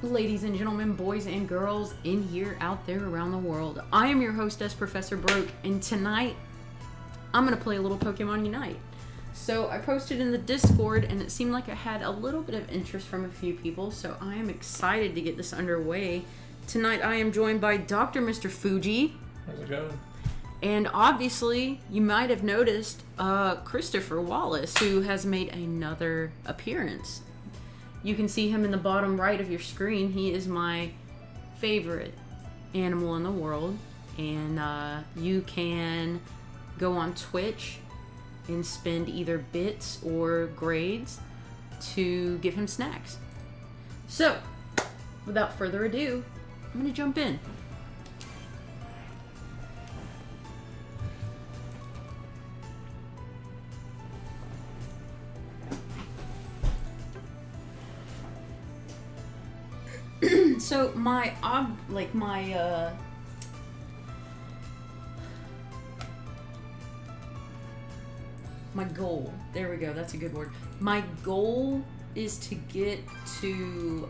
Ladies and gentlemen, boys and girls in here, out there, around the world. I am your hostess, Professor Broke, and tonight I'm going to play a little Pokemon Unite. So I posted in the Discord, and it seemed like I had a little bit of interest from a few people, so I am excited to get this underway. Tonight I am joined by Dr. Mr. Fuji. How's it going? And obviously, you might have noticed Christopher Wallace, who has made another appearance. You can see him in the bottom right of your screen. He is my favorite animal in the world. And you can go on Twitch and spend either bits or grades to give him snacks. So, without further ado, I'm going to jump in. So my goal, there we go, that's a good word. My goal is to get to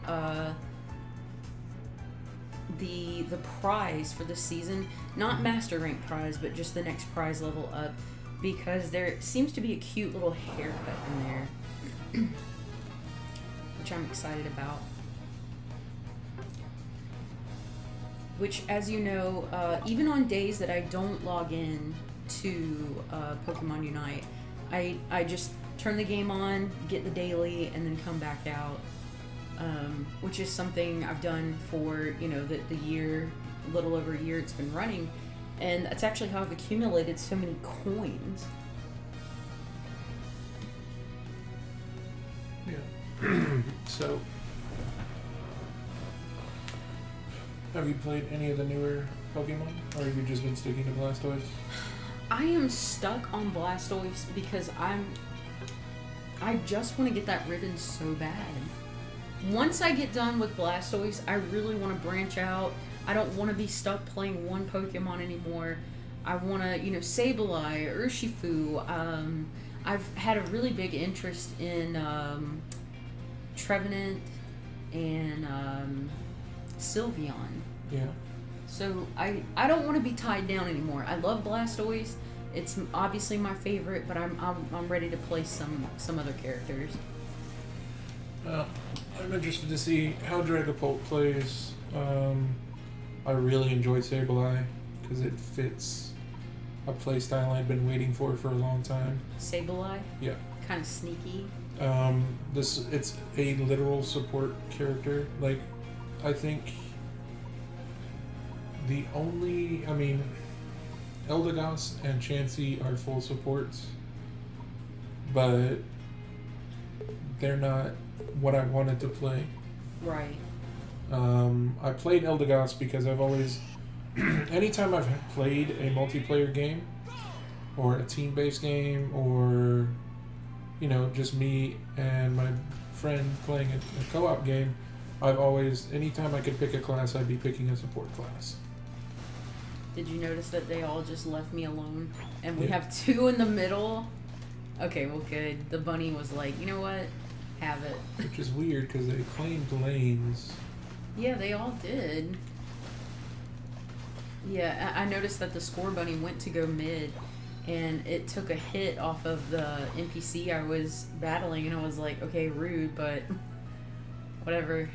the prize for this season, not master rank prize, but just the next prize level up, because there seems to be a cute little haircut in there, which I'm excited about. Which, as you know, even on days that I don't log in to Pokemon Unite, I just turn the game on, get the daily, and then come back out. Which is something I've done for, you know, the year, a little over a year it's been running. And that's actually how I've accumulated so many coins. Yeah. So, have you played any of the newer Pokemon, or have you just been sticking to Blastoise? I am stuck on Blastoise because I just want to get that ribbon so bad. Once I get done with Blastoise, I really want to branch out. I don't want to be stuck playing one Pokemon anymore. I want to, you know, Sableye, Urshifu. I've had a really big interest in Trevenant and Sylveon. Yeah. So I don't want to be tied down anymore. I love Blastoise. It's obviously my favorite, but I'm ready to play some other characters. I'm interested to see how Dragapult plays. I really enjoyed Sableye because it fits a playstyle I've been waiting for a long time. Sableye? Yeah. Kind of sneaky. It's a literal support character. Like, I think Eldegoss and Chansey are full supports, but they're not what I wanted to play. Right. I played Eldegoss because I've always, anytime I've played a multiplayer game, or a team-based game, or, you know, just me and my friend playing a co-op game, I've always, anytime I could pick a class, I'd be picking a support class. Did you notice that they all just left me alone? And we have two in the middle? Okay, well, good. The bunny was like, you know what? Have it. Which is weird, because they claimed lanes. Yeah, they all did. Yeah, I noticed that the score bunny went to go mid, and it took a hit off of the NPC I was battling, and I was like, okay, rude, but whatever.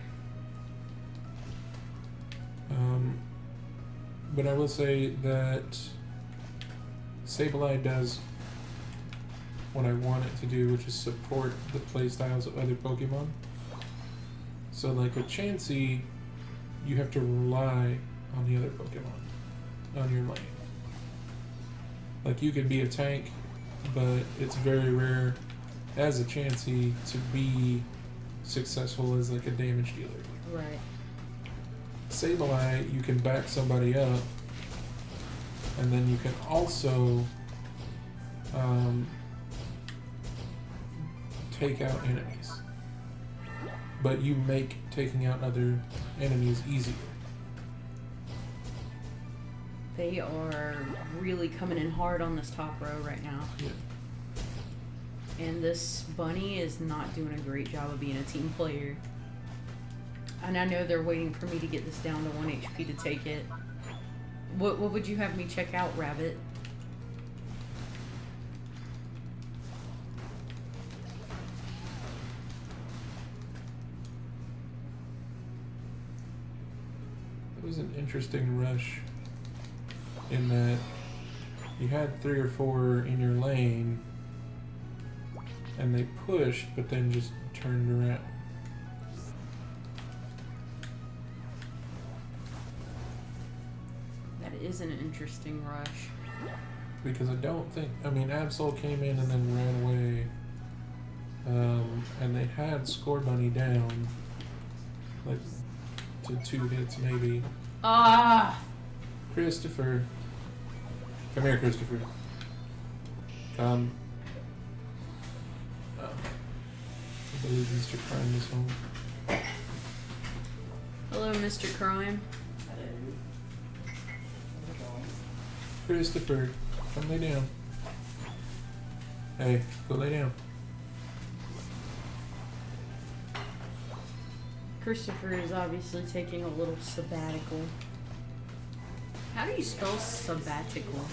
But I will say that Sableye does what I want it to do, which is support the playstyles of other Pokemon. So, like with Chansey, you have to rely on the other Pokemon on your lane. Like, you can be a tank, but it's very rare as a Chansey to be successful as like a damage dealer. Right. Sableye, you can back somebody up, and then you can also take out enemies. But you make taking out other enemies easier. They are really coming in hard on this top row right now. Yeah. And this bunny is not doing a great job of being a team player. And I know they're waiting for me to get this down to 1 HP to take it. What would you have me check out, Rabbit? It was an interesting rush in that you had 3 or 4 in your lane and they pushed but then just turned around. That is an interesting rush. Because I don't think, I mean, Absol came in and then ran away, and they had Score Bunny down, like, to 2 hits maybe. Ah! Christopher. Come here, Christopher. Come. Oh. I believe Mr. Crime is home. Hello, Mr. Crime. Christopher, come lay down. Hey, go lay down. Christopher is obviously taking a little sabbatical. How do you spell sabbatical?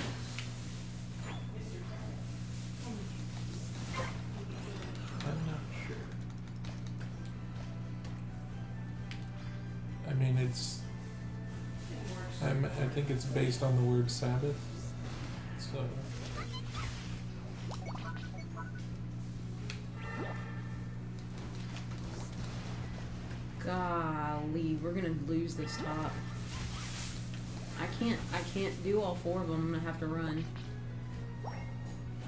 I'm not sure. I mean, I think it's based on the word Sabbath. So. Golly, we're gonna lose this top. I can't do all 4 of them. I'm gonna have to run.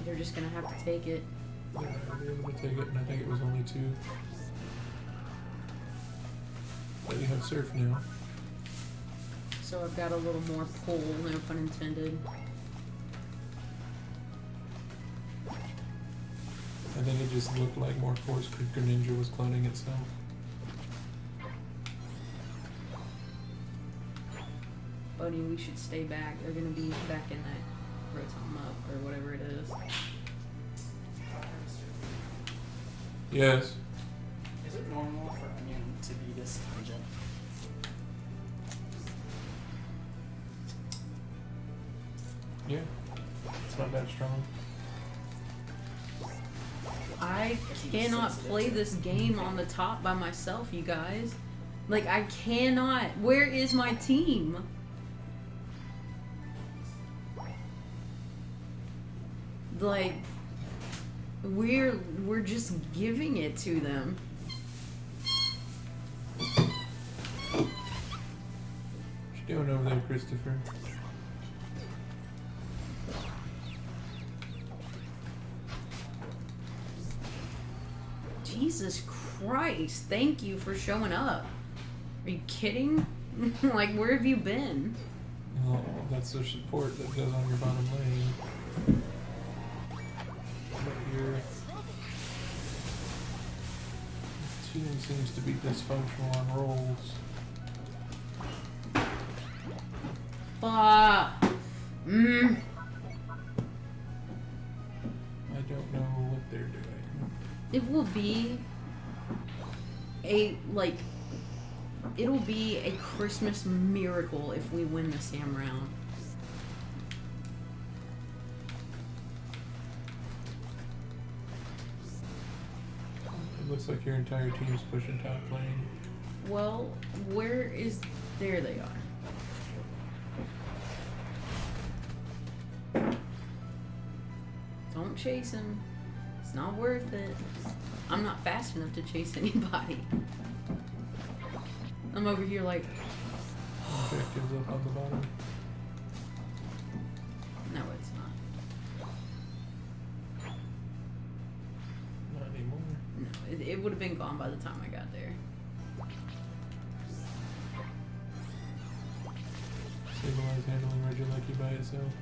They're just gonna have to take it. Yeah, I'll be able to take it, and I think it was only 2. But you have Surf now. So I've got a little more pull, no pun intended. I think it just looked like more Force Greninja was cloning itself. Buddy, we should stay back. They're gonna be back in that Rotom up or whatever it is. Yes. Is it normal for Onion to be this pungent? Yeah. It's not that strong. I cannot play this game on the top by myself, you guys. Like, I cannot. Where is my team? Like, we're just giving it to them. What you doing over there, Christopher? Jesus Christ, thank you for showing up. Are you kidding? Like, where have you been? Well, that's the support that goes on your bottom lane. But your team seems to be dysfunctional on rolls. Mm. I don't know what they're doing. It will be a, like, it'll be a Christmas miracle if we win the Sam round. It looks like your entire team's pushing top lane. Well, where is... There they are. Don't chase him. It's not worth it. I'm not fast enough to chase anybody. I'm over here like... Objectives up on the bottom. No, it's not. Not anymore. No, it would have been gone by the time I got there. Stabilize handling Regieleki by itself.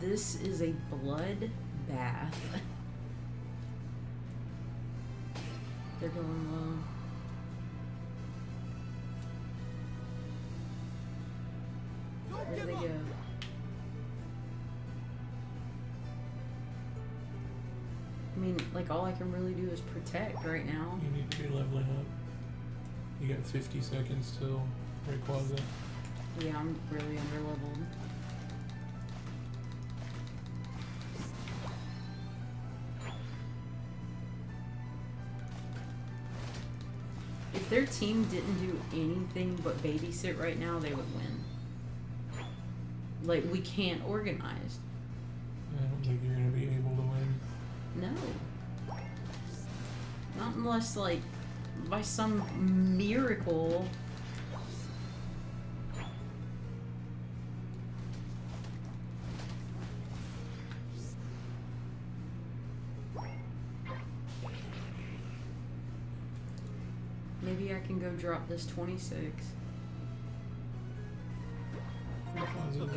This is a blood bath. They're going low. Where do they go? I mean, like, all I can really do is protect right now. You need to be leveling up. You got 50 seconds till Rayquaza. Yeah, I'm really underleveled. If their team didn't do anything but babysit right now, they would win. Like, we can't organize. I don't think you're going to be able to win. No. Not unless, like, by some miracle. Maybe I can go drop this 26. Rayquaza will-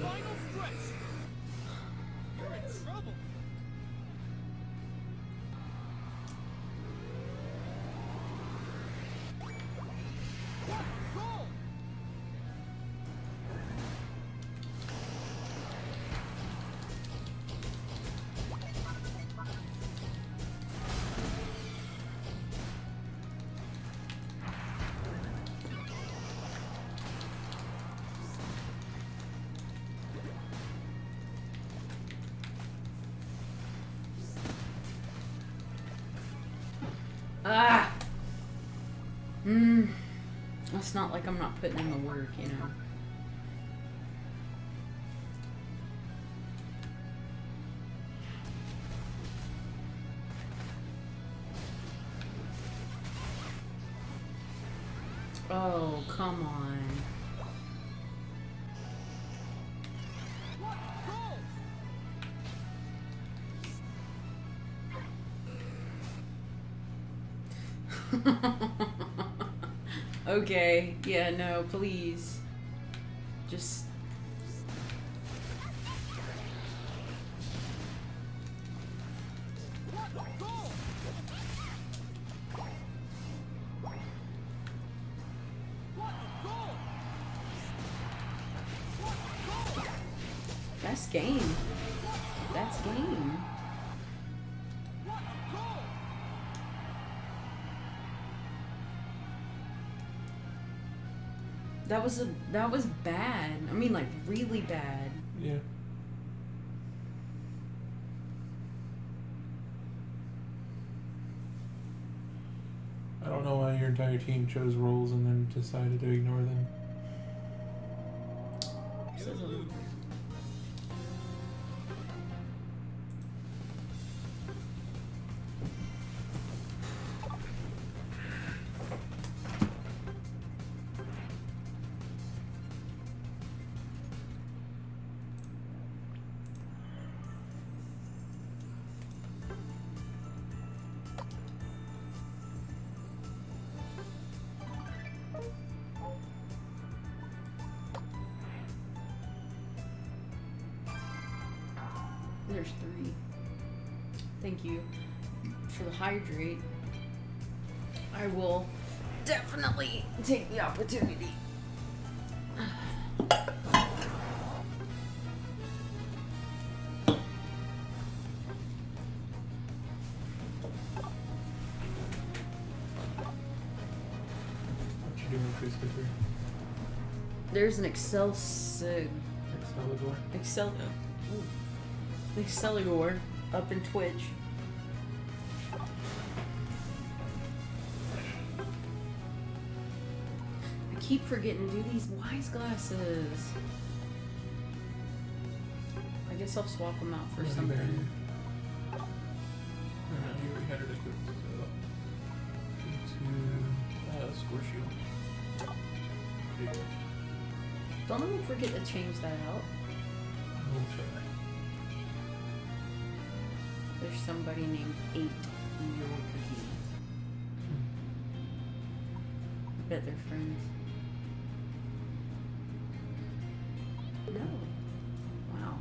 Ah! It's not like I'm not putting in the work, you know. Oh, come on. Okay, yeah, no, please. Just... That's game. That's game. That was bad. I mean, like, really bad. Yeah. I don't know why your entire team chose roles and then decided to ignore them. There's 3. Thank you for the hydrate. I will definitely take the opportunity. What you doing, Christopher? There's an Excalibur up in Twitch. I keep forgetting to do these wise glasses. I guess I'll swap them out for something. No, you already had it equipped. To Score Shield. There you go. Don't let me forget to change that out. I will try. There's somebody named 8 in your cookie. I bet they're friends. No. Wow.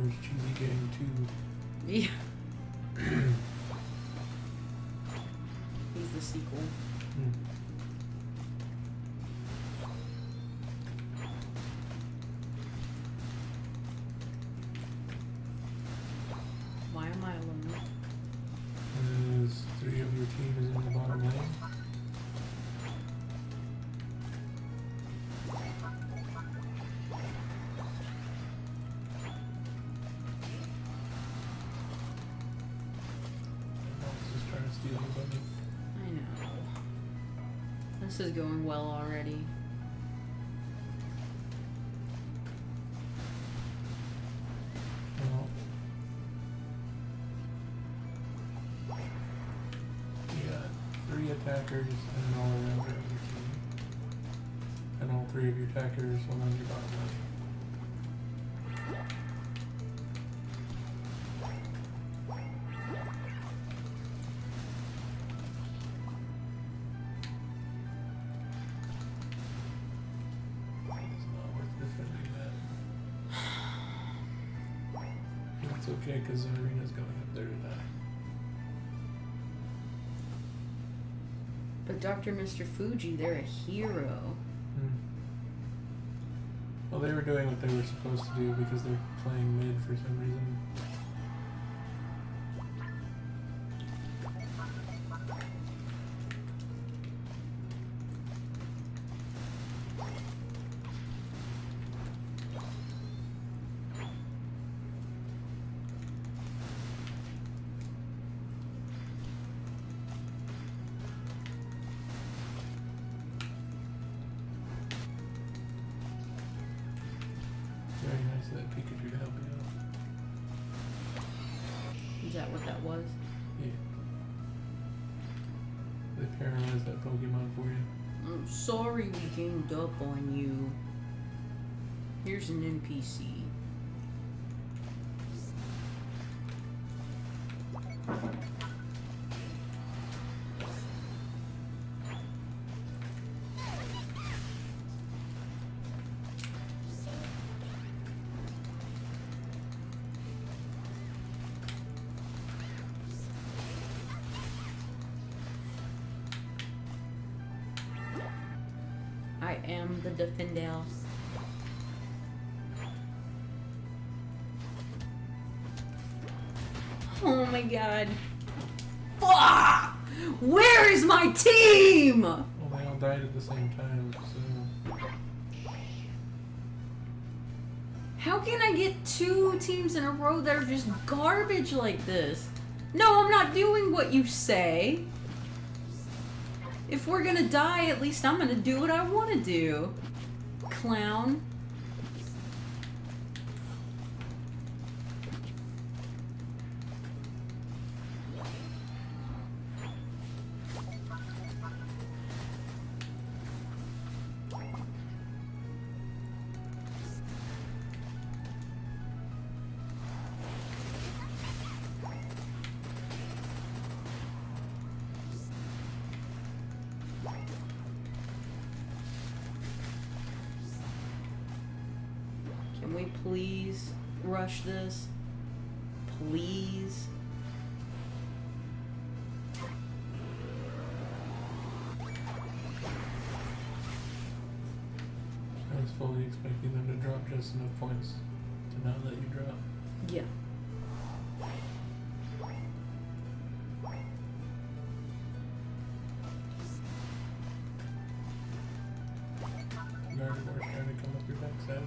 Transformers Cheesy Gang 2. Yeah. He's the sequel. Hmm. Why am I alone? As 3 of your team is in the bottom lane. Just trying to steal your buddy. I know. This is going well already. Well, you got 3 attackers and all around your other team. And all 3 of your attackers on your bottom lane. It's not worth defending that. It's okay because the arena's going up there to die. But Dr. Mr. Fuji, they're a hero. Well, they were doing what they were supposed to do because they're playing mid for some reason. Very nice of that Pikachu to help you out. Is that what that was? Yeah. They paralyzed that Pokemon for you. I'm sorry we ganged up on you. Here's an NPC. I am the Defendel. Oh my god. Fuck! Where is my team? Well, they all died at the same time, so... How can I get 2 teams in a row that are just garbage like this? No, I'm not doing what you say. If we're gonna die, at least I'm gonna do what I want to do. Clown. Can we please rush this? Please? I was fully expecting them to drop just enough points to not let you drop. Yeah. Gardevoir's trying to come up your backside.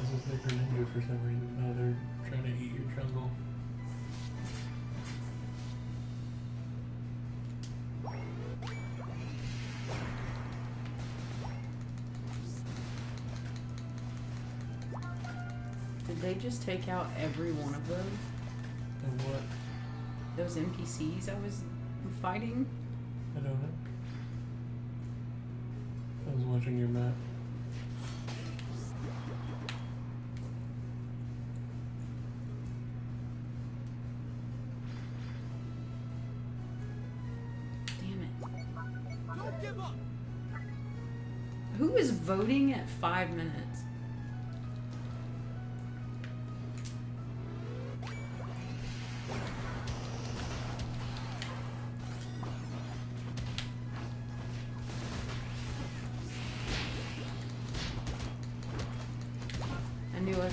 As if they're ninja for some reason. No, they're trying to eat your jungle. Did they just take out every one of those? And what? Those NPCs I was fighting? I don't know. I was watching your map. Damn it. Don't give up. Who is voting at 5 minutes?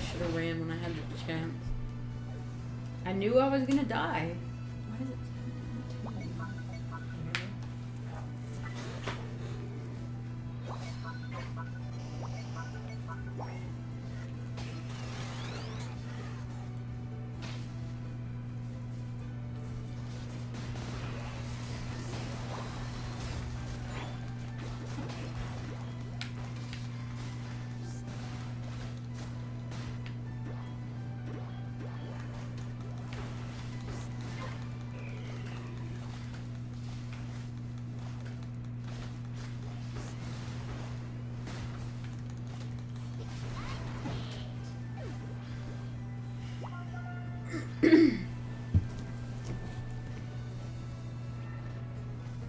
should have ran when I had the chance. I knew I was gonna die. Why is it?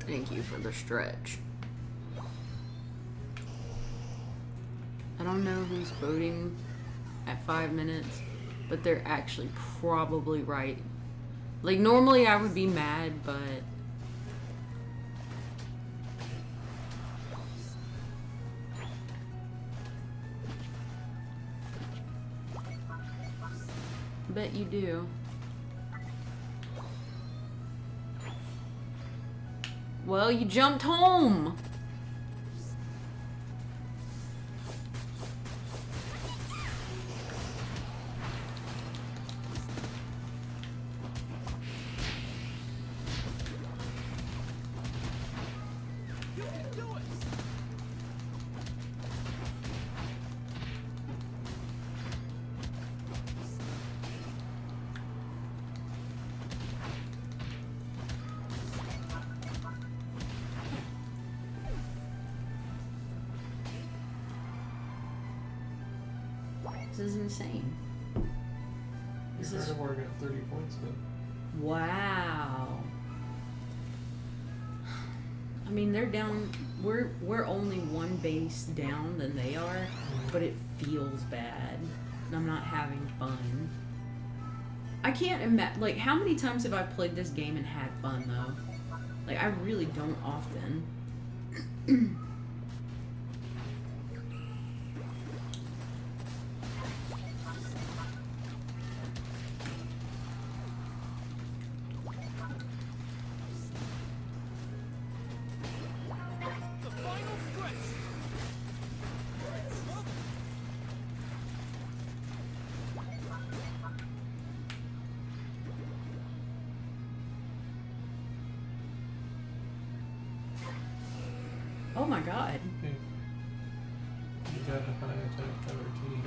Thank you for the stretch. I don't know who's voting at 5 minutes, but they're actually probably right. Like, normally I would be mad, but... Bet you do. Well, you jumped home. This is insane. This is Carnivore got 30 points then. wow. I mean, they're down. We're only one base down than they are, but it feels bad. And I'm not having fun. I can't imagine. Like, how many times have I played this game and had fun though? Like, I really don't often. Oh my god. Okay. You got a high attack cover team.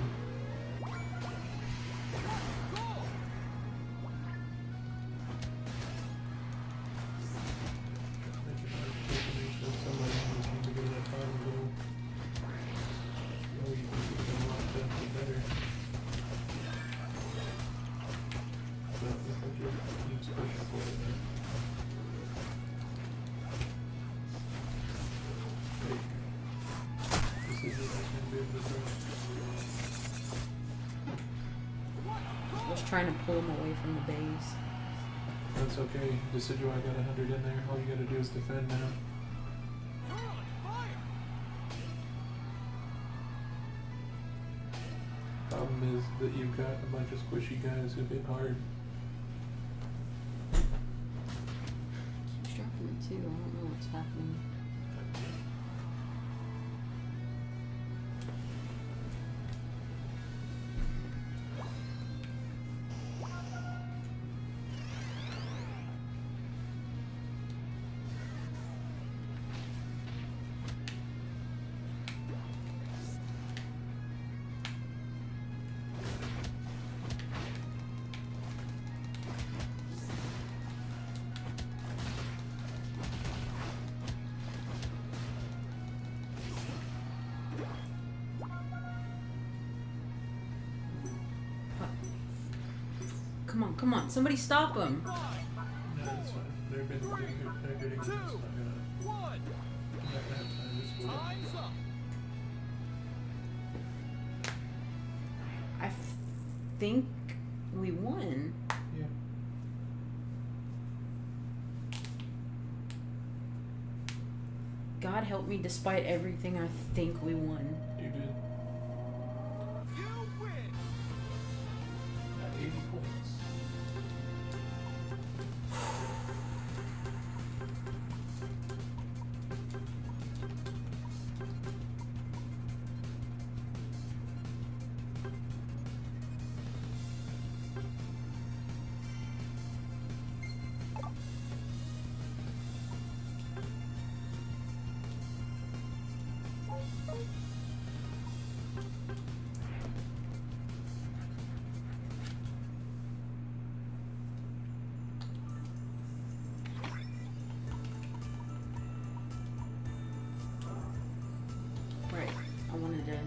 I was trying to pull him away from the base. That's okay. Decidueye got 100 in there. All you gotta do is defend now. Problem is that you've got a bunch of squishy guys who hit hard. Keeps dropping it too. I don't know what's happening. Come on, somebody stop him. No, that's fine. They're getting this. It's not gonna. I'm not gonna have time to school. I think we won. Yeah. God help me, despite everything, I think we won. You did. You win.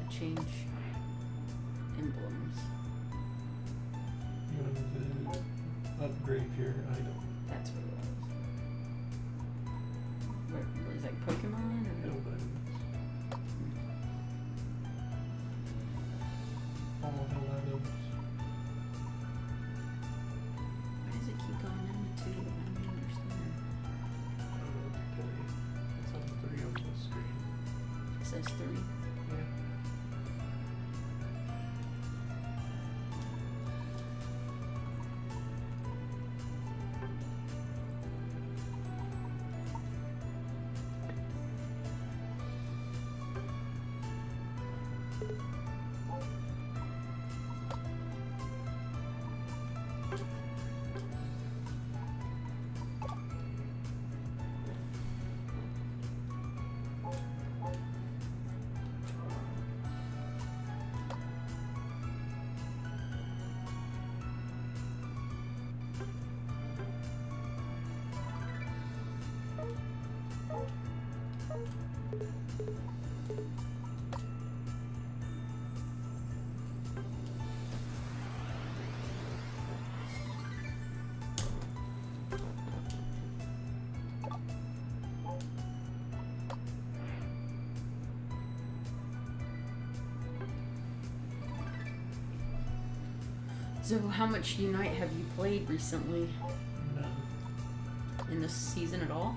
to change emblems. You want to upgrade your item. That's what it was. What is that, Pokemon? Or? Held items. All held items. Why does it keep going into two? I don't understand. I don't know what to tell you. It's on 3 on the screen. It says 3. Yeah. So how much Unite have you played recently? None. In this season at all?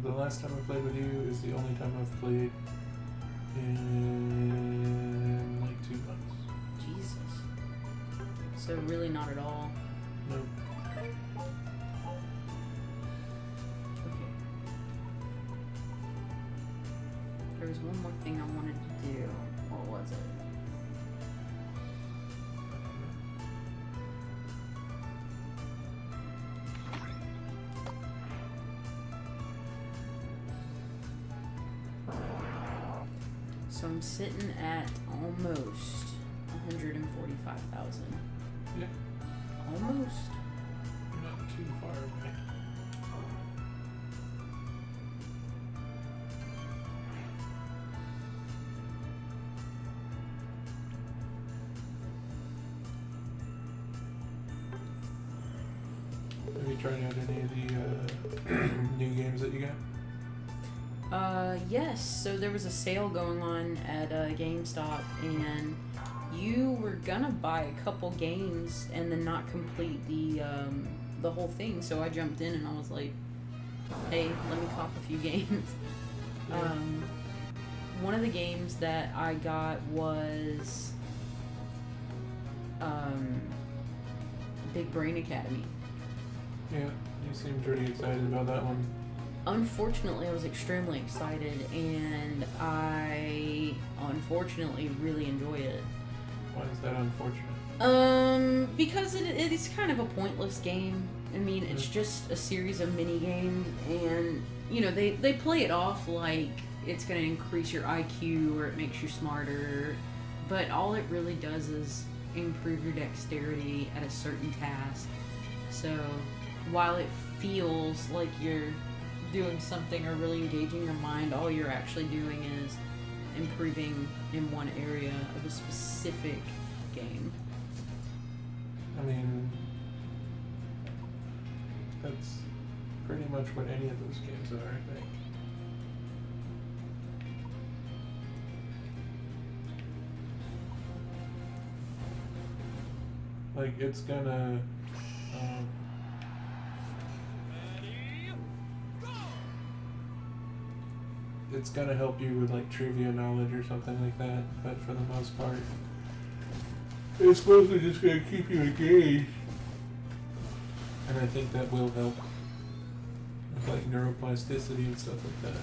The last time I played with you is the only time I've played in like 2 months. Jesus. So really not at all. Nope. Okay. There was one more thing I wanted to do. What was it? So I'm sitting at almost 145,000. Yeah, Almost. you're not too far away. Have you tried out any of the new games that you got? Yes. So there was a sale going on at GameStop, and you were gonna buy a couple games and then not complete the whole thing. So I jumped in and I was like, "Hey, let me cop a few games." Yeah. One of the games that I got was Big Brain Academy. Yeah, you seem pretty excited about that one. Unfortunately, I was extremely excited, and I unfortunately really enjoy it. Why is that unfortunate? Because it is kind of a pointless game. I mean, it's just a series of mini games, and you know they play it off like it's going to increase your IQ or it makes you smarter, but all it really does is improve your dexterity at a certain task. So while it feels like you're doing something or really engaging your mind, all you're actually doing is improving in one area of a specific game. I mean, that's pretty much what any of those games are, I think. Like, it's gonna, it's gonna help you with like trivia knowledge or something like that, but for the most part, it's mostly just gonna keep you engaged. And I think that will help with like neuroplasticity and stuff like that.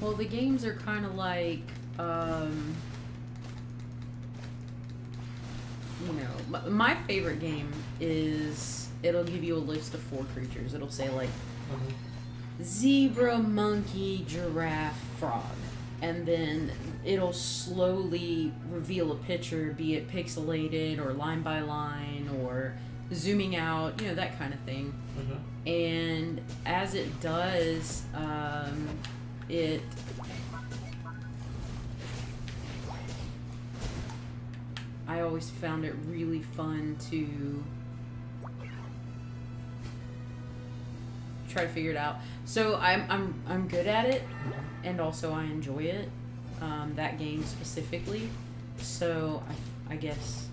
Well, the games are kind of like, you know, my favorite game is, it'll give you a list of 4 creatures. It'll say like, zebra, monkey, giraffe, frog. And then it'll slowly reveal a picture, be it pixelated or line by line or zooming out, you know, that kind of thing. And as it does, it always found it really fun to try to figure it out. So I'm good at it, and also I enjoy it. That game specifically. So I guess,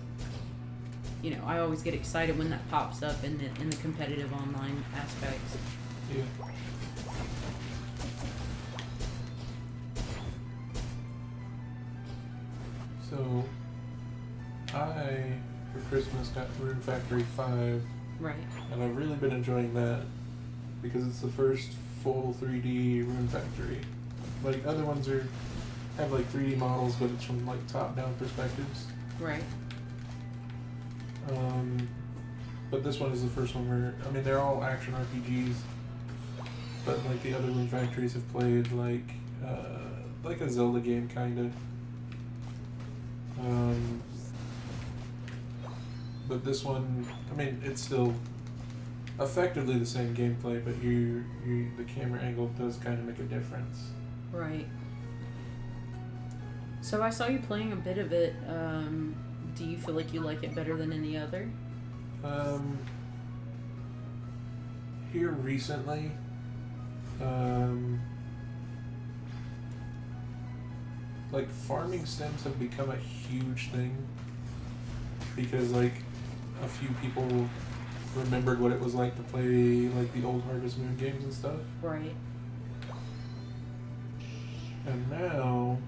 you know, I always get excited when that pops up in the competitive online aspects. Yeah. So, I, for Christmas, got Rune Factory 5, Right. and I've really been enjoying that because it's the first full 3D Rune Factory. Like, other ones have like 3D models, but it's from like top-down perspectives. Right. But this one is the first one where, I mean, they're all action RPGs, but like the other Rune Factories have played like a Zelda game, kinda. But this one, I mean, it's still effectively the same gameplay, but the camera angle does kind of make a difference. Right. So I saw you playing a bit of it. Do you feel like you like it better than any other? Here recently, like farming sims have become a huge thing because like a few people remembered what it was like to play like the old Harvest Moon games and stuff. Right. And now,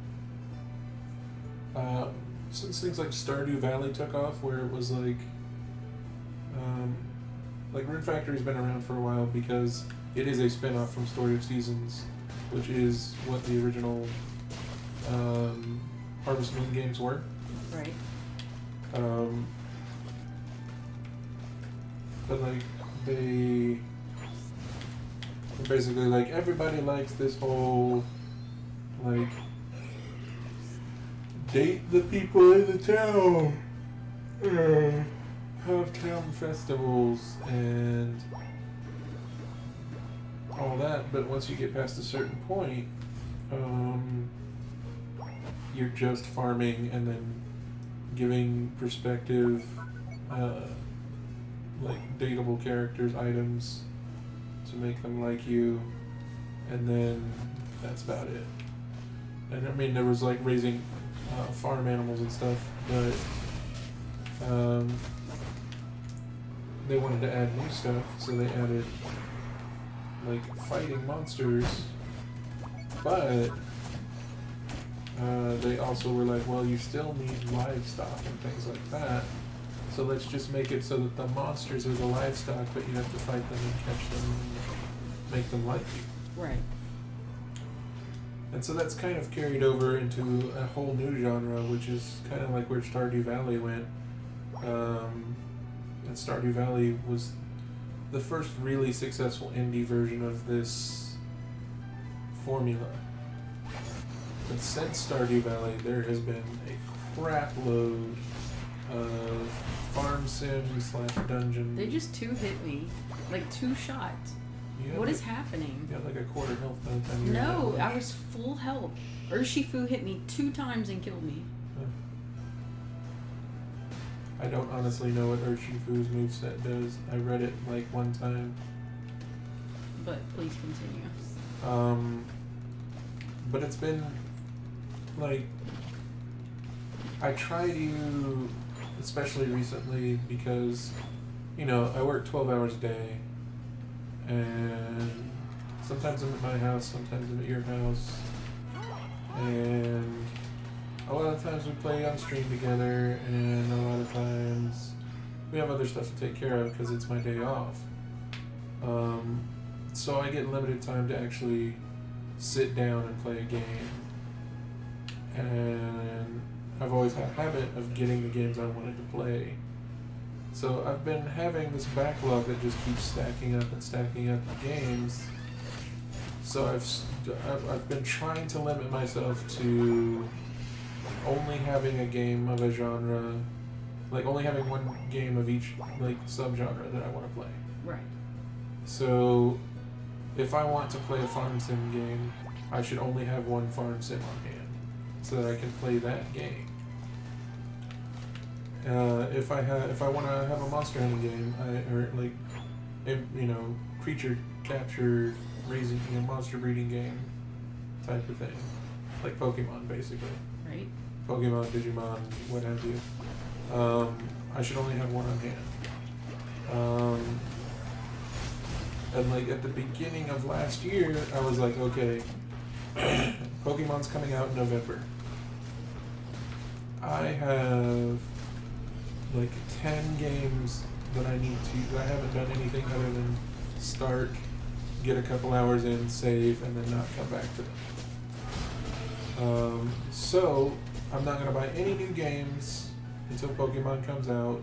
since things like Stardew Valley took off, where it was like Rune Factory's been around for a while because it is a spin-off from Story of Seasons, which is what the original Harvest Moon games were. Right. But like they basically like everybody likes this whole like date the people in the town, have town festivals and all that, but once you get past a certain point, you're just farming and then giving perspective, like dateable characters items to make them like you, and then that's about it. And I mean, there was like raising farm animals and stuff, but they wanted to add new stuff, so they added like fighting monsters, but they also were like, well, you still need livestock and things like that, so let's just make it so that the monsters are the livestock, but you have to fight them and catch them and make them like you. Right. And so that's kind of carried over into a whole new genre, which is kind of like where Stardew Valley went. And Stardew Valley was the first really successful indie version of this formula. But since Stardew Valley, there has been a crap load of farm sim / dungeon. They just hit me. Like 2 shots. What is happening? You got like a quarter health by the time you No, I was full health. Urshifu hit me 2 times and killed me. I don't honestly know what Urshifu's moveset does. I read it like one time. But please continue. But it's been like, I try to, especially recently, because, you know, I work 12 hours a day, and sometimes I'm at my house, sometimes I'm at your house, and a lot of times we play on stream together, and a lot of times we have other stuff to take care of because it's my day off. So I get limited time to actually sit down and play a game, and I've always had a habit of getting the games I wanted to play. So I've been having this backlog that just keeps stacking up and stacking up the games. So I've been trying to limit myself to only having a game of a genre, like only having one game of each like subgenre that I want to play. Right. So if I want to play a farm sim game, I should only have one farm sim on hand so that I can play that game. If I want to have a monster hunting game, or like a, creature capture raising, monster breeding game type of thing, like Pokemon basically. Right. Pokemon, Digimon, what have you. I should only have one on hand. And like at the beginning of last year, I was like, okay, Pokemon's coming out in November. I have like 10 games that I need to. I haven't done anything other than start, get a couple hours in, save, and then not come back to them. So I'm not gonna buy any new games until Pokemon comes out,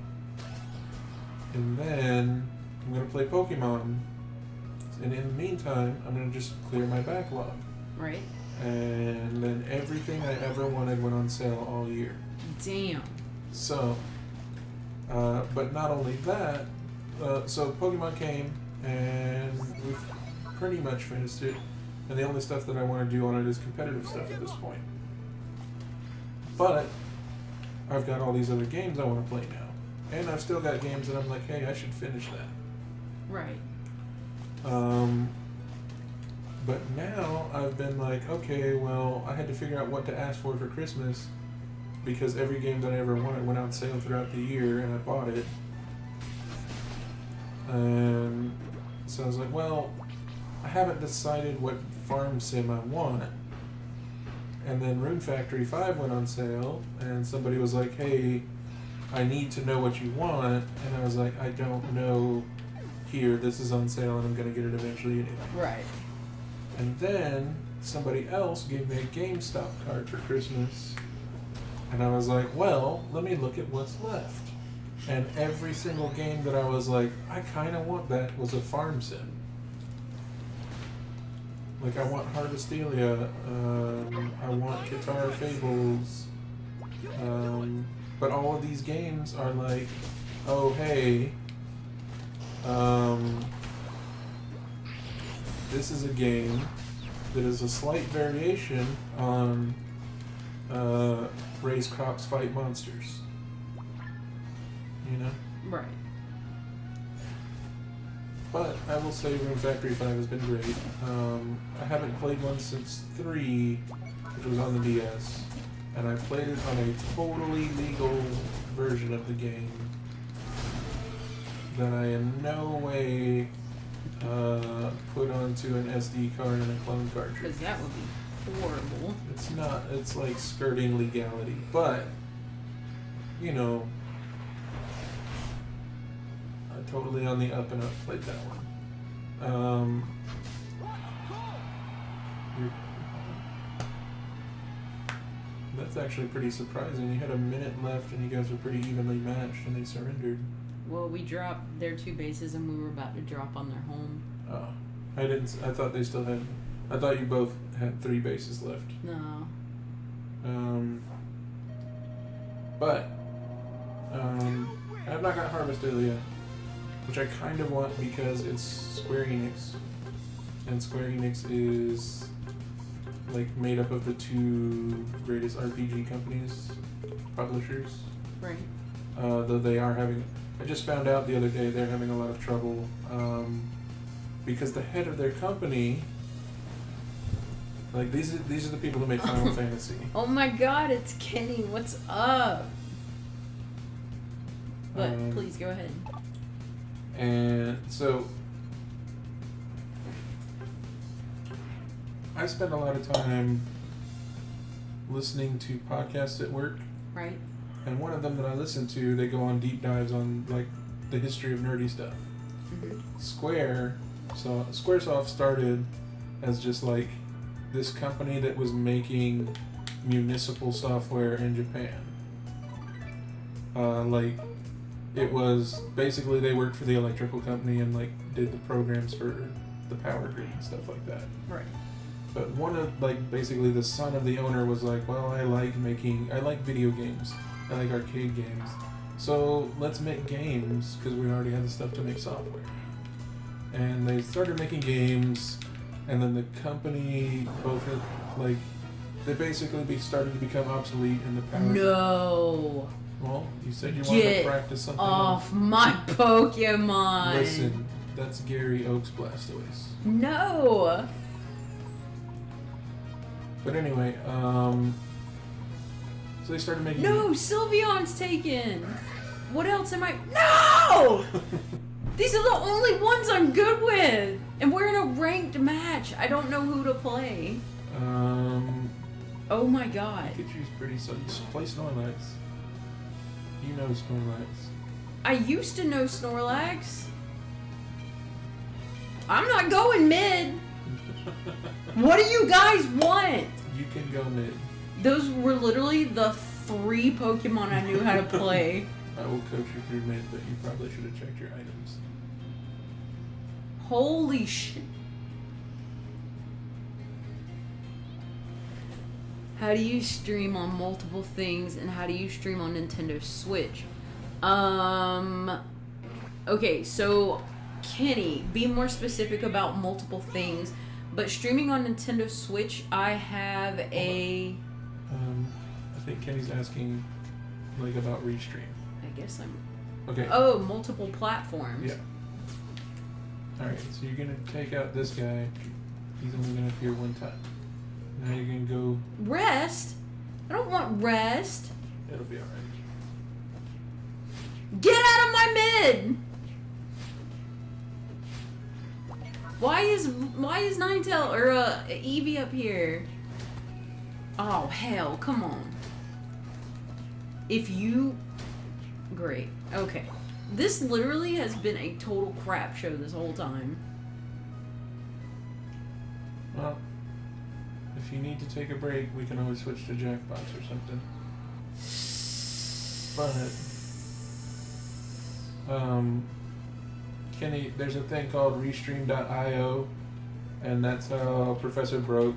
and then I'm gonna play Pokemon. And in the meantime, I'm gonna just clear my backlog. Right. And then everything I ever wanted went on sale all year. Damn. So, but not only that, so Pokemon came and we've pretty much finished it. And the only stuff that I want to do on it is competitive stuff at this point. But I've got all these other games I want to play now. And I've still got games that I'm like, hey, I should finish that. Right. But now I've been like, okay, well, I had to figure out what to ask for Christmas because every game that I ever wanted went on sale throughout the year and I bought it. And so I was like, well, I haven't decided what farm sim I want. And then Rune Factory 5 went on sale and somebody was like, hey, I need to know what you want. And I was like, I don't know. Here, this is on sale and I'm going to get it eventually anyway. Right. And then somebody else gave me a GameStop card for Christmas. And I was like, well, let me look at what's left. And every single game that I was like, I kind of want that was a farm sim. Like, I want Harvestelia, I want Guitar Fables. But all of these games are like, oh, hey, this is a game that is a slight variation on Raise Crops Fight Monsters. You know? Right. But I will say Rune Factory 5 has been great. I haven't played one since 3, which was on the DS. And I played it on a totally legal version of the game that I in no way put onto an SD card and a clone cartridge. Because that would be horrible. It's not, it's like skirting legality. But, you know, I totally on the up and up played that one. That's actually pretty surprising. You had a minute left and you guys were pretty evenly matched and they surrendered. Well, we dropped their 2 bases and we were about to drop on their home. Oh. I thought they still had, I thought you both had 3 bases left. No. But I've not got Harvestelia, which I kind of want because it's Square Enix. And Square Enix is like made up of the 2 greatest RPG companies, publishers. Right. Though they are having, I just found out the other day they're having a lot of trouble because the head of their company, like these are the people who make Final Fantasy. Oh my god, it's Kenny. What's up? But please go ahead. And so I spend a lot of time listening to podcasts at work. Right. And one of them that I listen to, they go on deep dives on like the history of nerdy stuff. Mm-hmm. Squaresoft started as just like this company that was making municipal software in Japan. Like it was basically they worked for the electrical company and like did the programs for the power grid and stuff like that. Right. But one of like basically the son of the owner was like, well, I like video games. I like arcade games. So let's make games because we already have the stuff to make software. And they started making games, and then the company both had, like they basically started to become obsolete in the power. No. Well, you said you wanted Get to practice something off my Pokemon. Listen, that's Gary Oak's Blastoise. No. But anyway, so they started making... No, Sylveon's taken. What else am I... No! These are the only ones I'm good with. And we're in a ranked match. I don't know who to play. Oh my god. Pikachu's pretty so you play Snorlax. You know Snorlax. I used to know Snorlax. I'm not going mid. What do you guys want? You can go mid. Those were literally the 3 Pokemon I knew how to play. I will coach you through mid, but you probably should have checked your items. Holy shit. How do you stream on multiple things, and how do you stream on Nintendo Switch? Okay, so Kenny, be more specific about multiple things. But streaming on Nintendo Switch, I have a... I think Kenny's asking, like, about Restream. I guess I'm... Okay. Oh, multiple platforms. Yeah. Alright, so you're gonna take out this guy. He's only gonna appear one time. Now you're gonna go... Rest? I don't want rest. It'll be alright. Get out of my mid! Why is Ninetale or Eevee up here? Oh hell, come on. If you... Great. Okay. This literally has been a total crap show this whole time. Well, if you need to take a break, we can always switch to Jackbox or something. But, Kenny, there's a thing called Restream.io, and that's how ProfessorBroke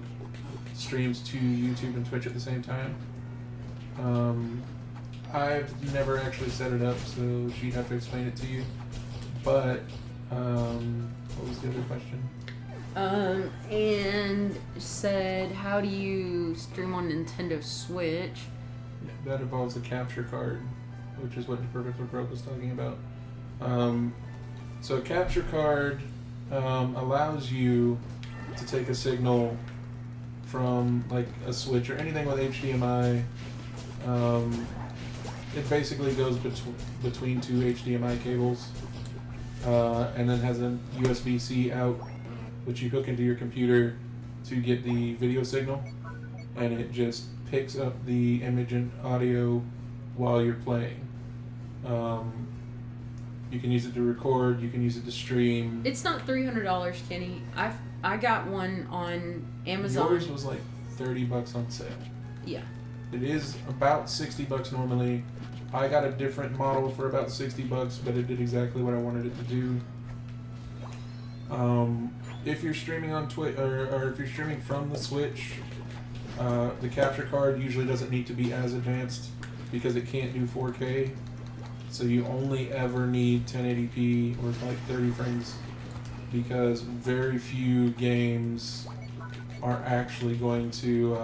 streams to YouTube and Twitch at the same time. I've never actually set it up, so she'd have to explain it to you. But, what was the other question? And said, how do you stream on Nintendo Switch? Yeah, that involves a capture card, which is what ProfessorBroke was talking about. So a capture card allows you to take a signal from like a Switch or anything with HDMI. It basically goes between 2 HDMI cables, and then has a USB-C out, which you hook into your computer to get the video signal, and it just picks up the image and audio while you're playing. You can use it to record, you can use it to stream. It's not $300, Kenny. I got one on Amazon. Yours was like $30 on sale. Yeah. It is about $60 normally. I got a different model for about $60, but it did exactly what I wanted it to do. If you're streaming on Twitch, or if you're streaming from the Switch, the capture card usually doesn't need to be as advanced because it can't do 4K. So you only ever need 1080p or like 30 frames, because very few games are actually going to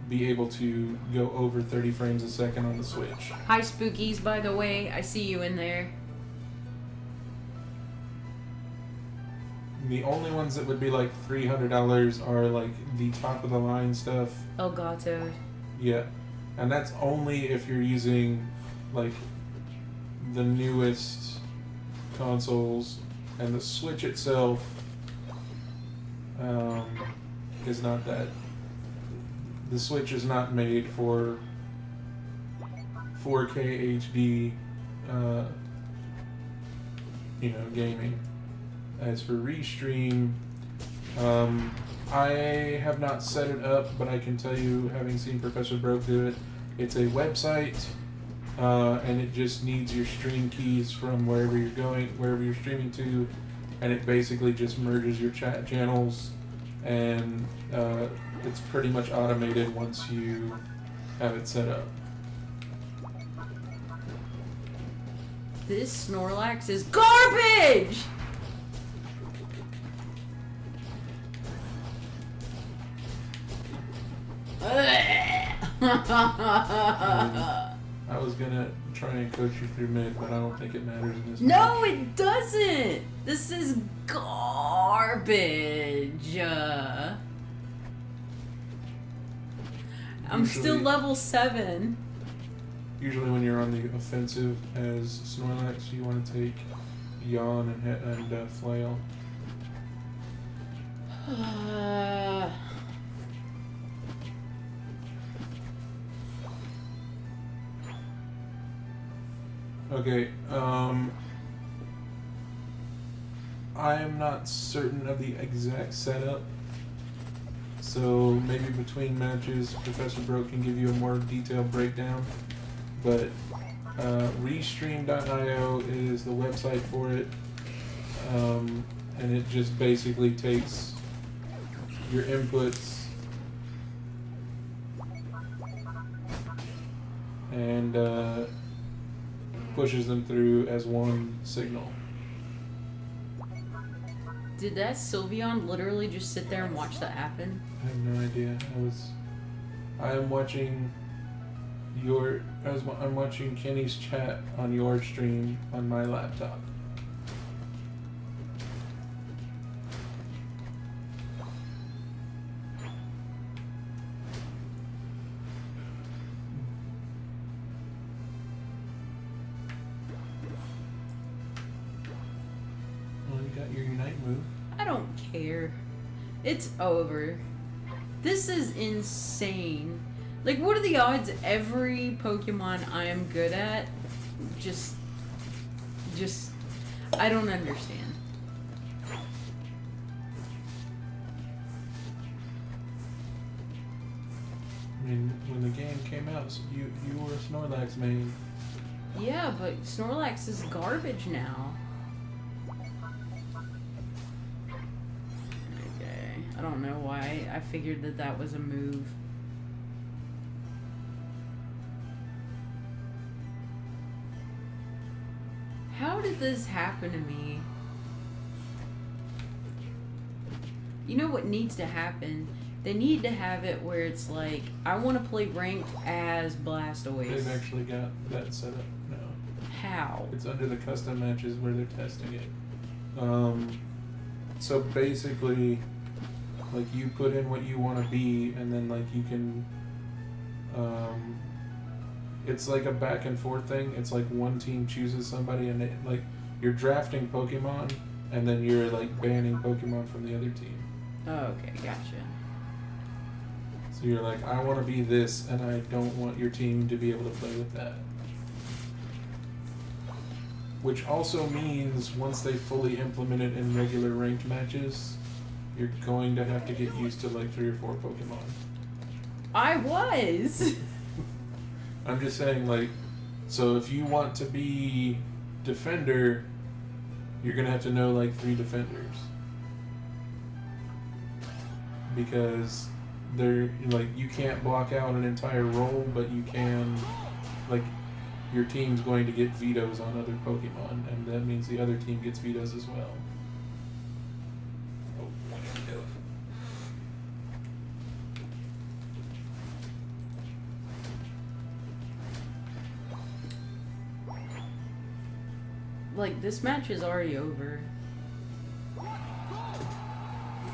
be able to go over 30 frames a second on the Switch. Hi Spookies, by the way. I see you in there. The only ones that would be like $300 are like the top of the line stuff. Elgato. Yeah. And that's only if you're using like the newest consoles, and the Switch itself is not that. The Switch is not made for 4K HD, gaming. As for Restream, I have not set it up, but I can tell you, having seen ProfessorBroke do it, it's a website, and it just needs your stream keys from wherever you're streaming to, and it basically just merges your chat channels, and it's pretty much automated once you have it set up. This Snorlax is garbage! Ugh. I was gonna try and coach you through mid, but I don't think it matters in this No, match. it doesn't. This is garbage. I'm still Usually- level 7. Usually when you're on the offensive as Snorlax, you want to take Yawn and Flail. Okay, I am not certain of the exact setup, so maybe between matches, ProfessorBroke can give you a more detailed breakdown, but Restream.io is the website for it, and it just basically takes your inputs and pushes them through as one signal. Did that Sylveon literally just sit there and watch that happen? I have no idea. I'm watching I'm watching Kenny's chat on your stream on my laptop. Well, you got your Unite move. I don't care. It's over. This is insane. Like, what are the odds every Pokemon I am good at just I don't understand. I mean, when the game came out, you were a Snorlax main. Yeah, but Snorlax is garbage now. Okay, I don't know why I figured that was a move. How did this happen to me? You know what needs to happen? They need to have it where it's like, I want to play ranked as Blastoise. They've actually got that set up now. How? It's under the custom matches where they're testing it. So basically, like, you put in what you want to be, and then like you can. It's like a back and forth thing. It's like one team chooses somebody, and they, like, you're drafting Pokemon, and then you're like banning Pokemon from the other team. Oh, okay, gotcha. So you're like, I want to be this, and I don't want your team to be able to play with that. Which also means once they fully implement it in regular ranked matches, you're going to have to get used to like 3 or 4 Pokemon. I was! I'm just saying, like, so if you want to be defender, you're gonna have to know like 3 defenders. Because they're like, you can't block out an entire roll, but you can, like, your team's going to get vetoes on other Pokemon, and that means the other team gets vetoes as well. Oh, what are you doing? Like, this match is already over. We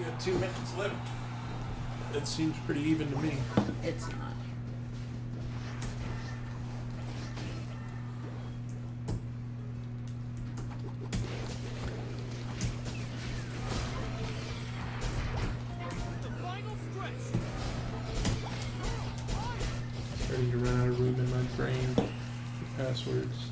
got 2 minutes left. That seems pretty even to me. It's not. Starting to run out of room in my brain for passwords.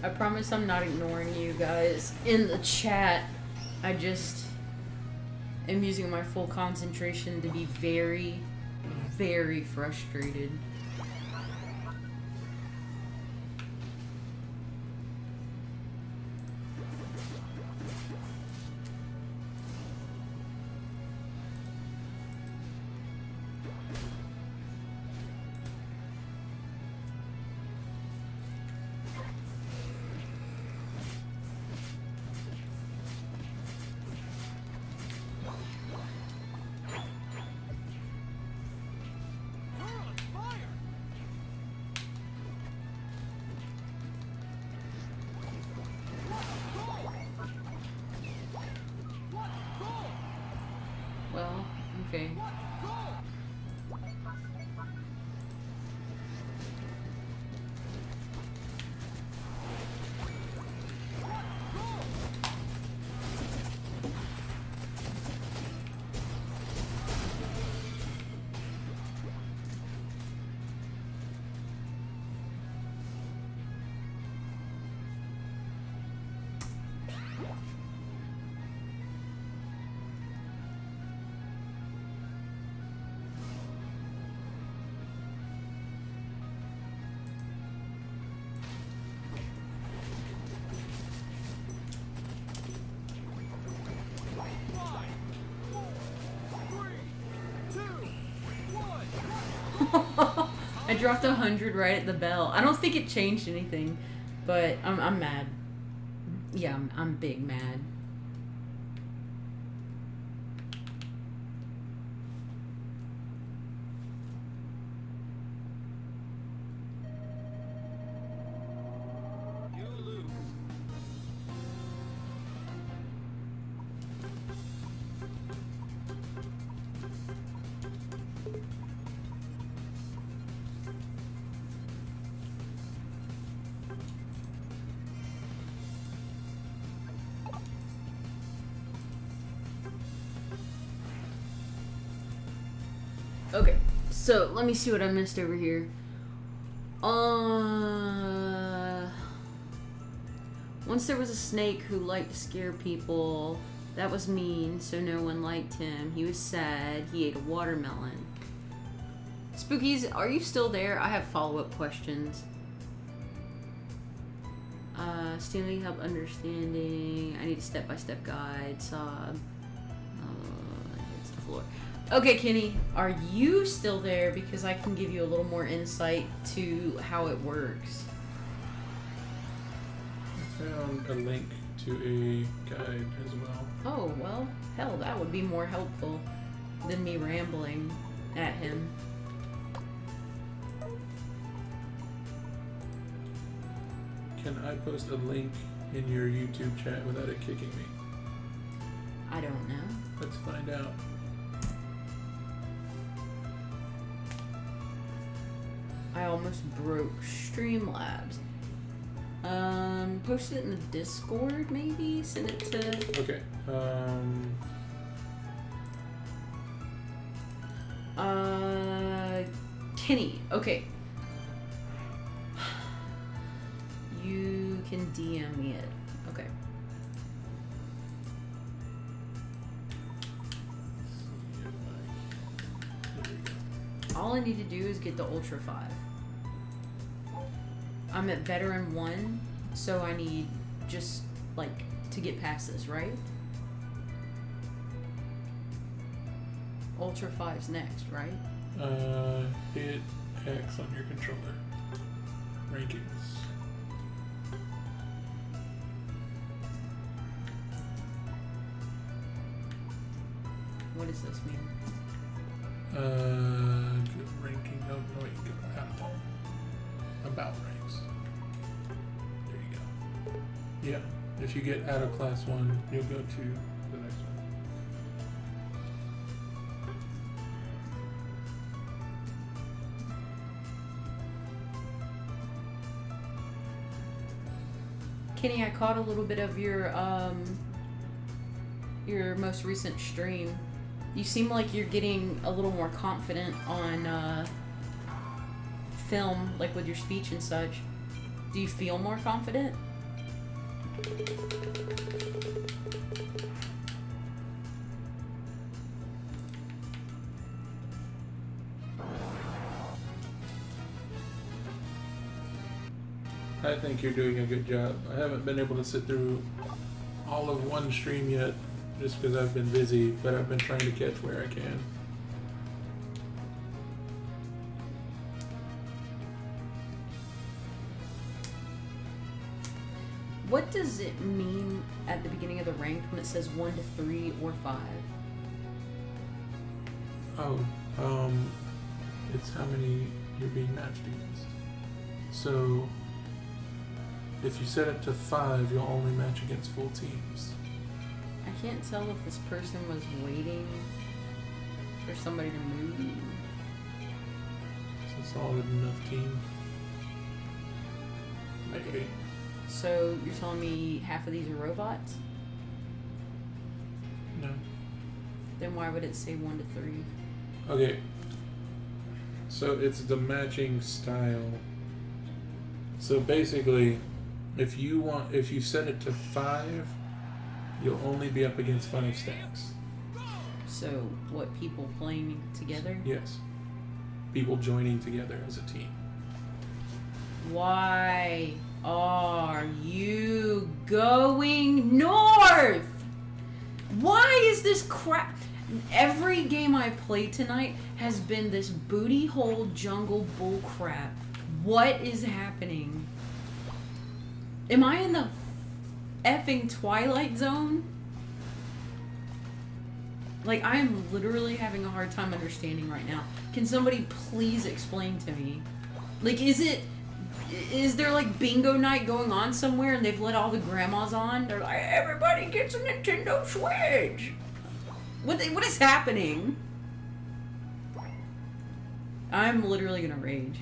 I promise I'm not ignoring you guys in the chat. I just am using my full concentration to be very, very frustrated. dropped 100 right at the bell. I don't think it changed anything, but I'm mad. Yeah, I'm big mad. Okay, so let me see what I missed over here. Once there was a snake who liked to scare people. That was mean, so no one liked him. He was sad. He ate a watermelon. Spookies, are you still there? I have follow-up questions. Stanley, help understanding. I need a step-by-step guide. Sob. It's the floor. Okay, Kenny, are you still there? Because I can give you a little more insight to how it works. I found a link to a guide as well. Oh, well, hell, that would be more helpful than me rambling at him. Can I post a link in your YouTube chat without it kicking me? I don't know. Let's find out. I almost broke Streamlabs. Post it in the Discord, maybe? Send it to... Okay. Kenny. Okay. You can DM me it. Okay. All I need to do is get the Ultra 5. I'm at Veteran 1, so I need just, like, to get past this, right? Ultra 5's next, right? Hit X on your controller. Rankings. What does this mean? Good ranking. No, wait, good about ranks. There you go. Yeah, if you get out of class 1, you'll go to the next one. Kenny, I caught a little bit of your most recent stream. You seem like you're getting a little more confident on film, like with your speech and such. Do you feel more confident? I think you're doing a good job. I haven't been able to sit through all of one stream yet, just because I've been busy, but I've been trying to catch where I can. What does it mean at the beginning of the rank when it says 1 to 3 or 5? Oh, it's how many you're being matched against. So, if you set it to 5, you'll only match against full teams. I can't tell if this person was waiting for somebody to move. Is this all enough team? Maybe. So you're telling me half of these are robots? No. Then why would it say 1 to 3? Okay. So it's the matching style. So basically, if you set it to 5, you'll only be up against 5 stacks. So what, people playing together? Yes. People joining together as a team. Why are you going north? Why is this crap? Every game I played tonight has been this booty hole jungle bullcrap. What is happening? Am I in the effing Twilight Zone? Like, I am literally having a hard time understanding right now. Can somebody please explain to me? Like, is there like bingo night going on somewhere and they've let all the grandmas on? They're like, everybody gets a Nintendo Switch! What is happening? I'm literally gonna rage.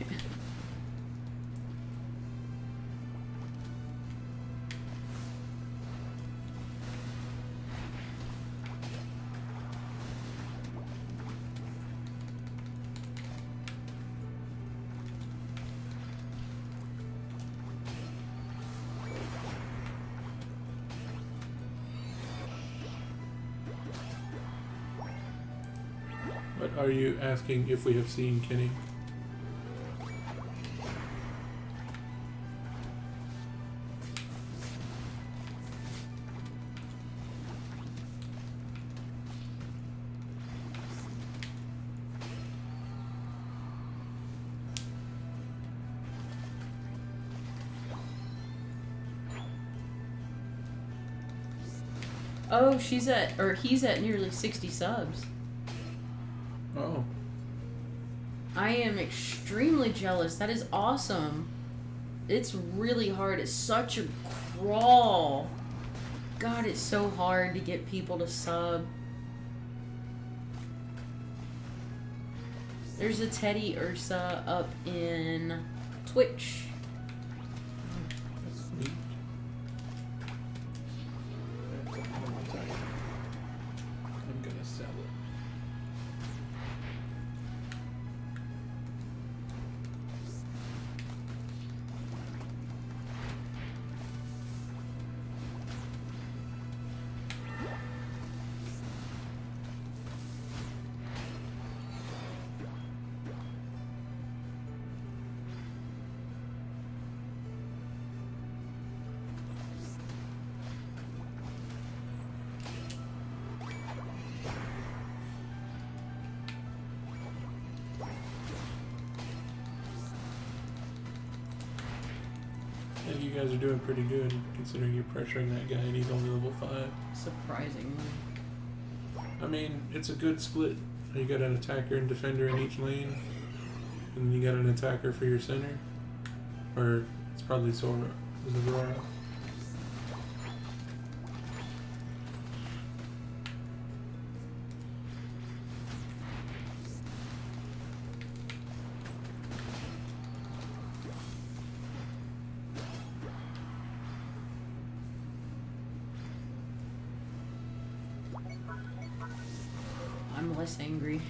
But are you asking if we have seen Kenny? Oh, he's at nearly 60 subs. Oh. I am extremely jealous. That is awesome. It's really hard. It's such a crawl. God, it's so hard to get people to sub. There's a Teddy Ursa up in Twitch. That's neat. I'm gonna sell it. I think you guys are doing pretty good considering you're pressuring that guy and he's only level 5. Surprisingly. I mean, it's a good split. You got an attacker and defender in each lane, and you got an attacker for your center. Or it's probably Sora. Is it Aurora? I'm less angry.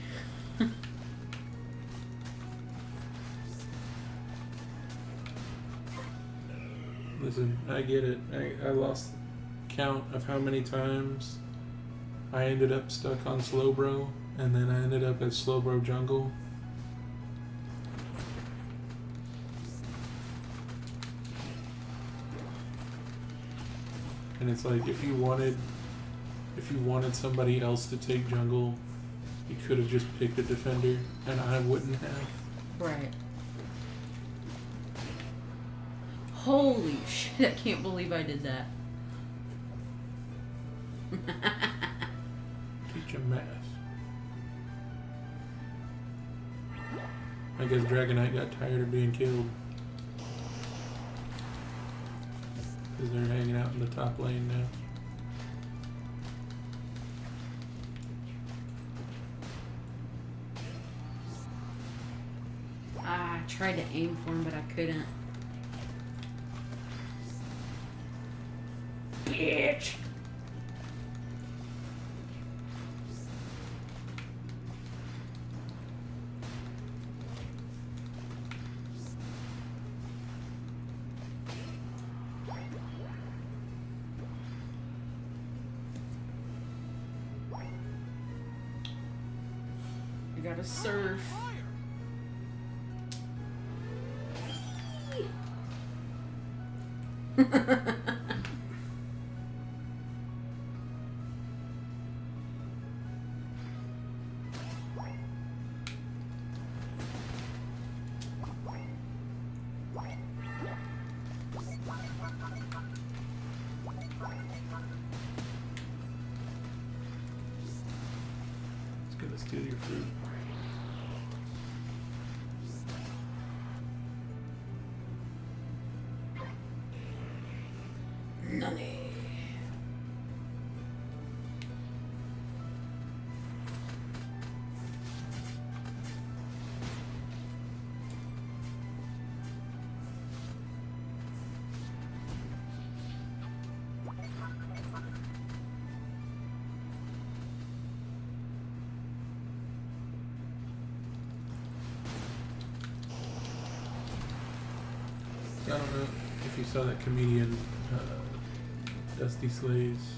Listen, I get it. I lost count of how many times I ended up stuck on Slowbro, and then I ended up at Slowbro Jungle. And it's like, if you wanted somebody else to take jungle, you could have just picked a defender, and I wouldn't have. Right. Holy shit, I can't believe I did that. Teach him math. I guess Dragonite got tired of being killed. Because they're hanging out in the top lane now. I tried to aim for him, but I couldn't. Bitch! I gotta surf. gonna steal your fruit. Nani. I don't know if you saw that comedian, Dusty Slays.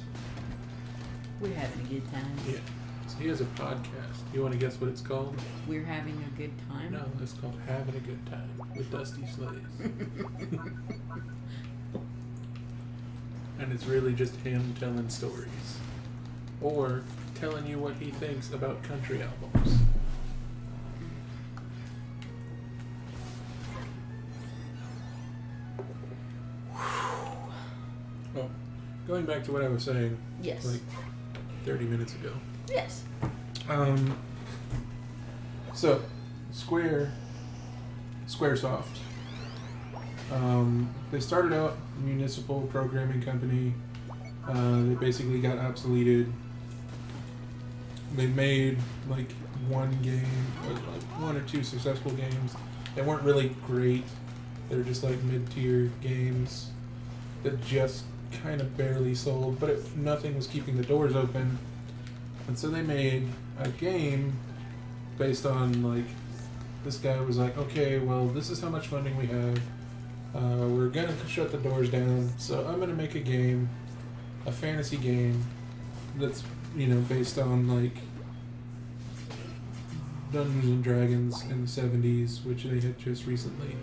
We're having a good time. Yeah. So he has a podcast. You want to guess what it's called? We're having a good time. No, it's called Having a Good Time with Dusty Slays. And it's really just him telling stories. Or telling you what he thinks about country albums. Oh, going back to what I was saying, Yes. like 30 minutes ago. Yes. So, Squaresoft. They started out a municipal programming company. They basically got obsoleted. They made like one game, like one or two successful games. They weren't really great. They were just like mid-tier games that just kind of barely sold, but nothing was keeping the doors open. And so they made a game based on like, this guy was like, okay, well, this is how much funding we have. We're gonna shut the doors down, so I'm gonna make a game, a fantasy game that's, based on like Dungeons and Dragons in the 70s, which they had just recently,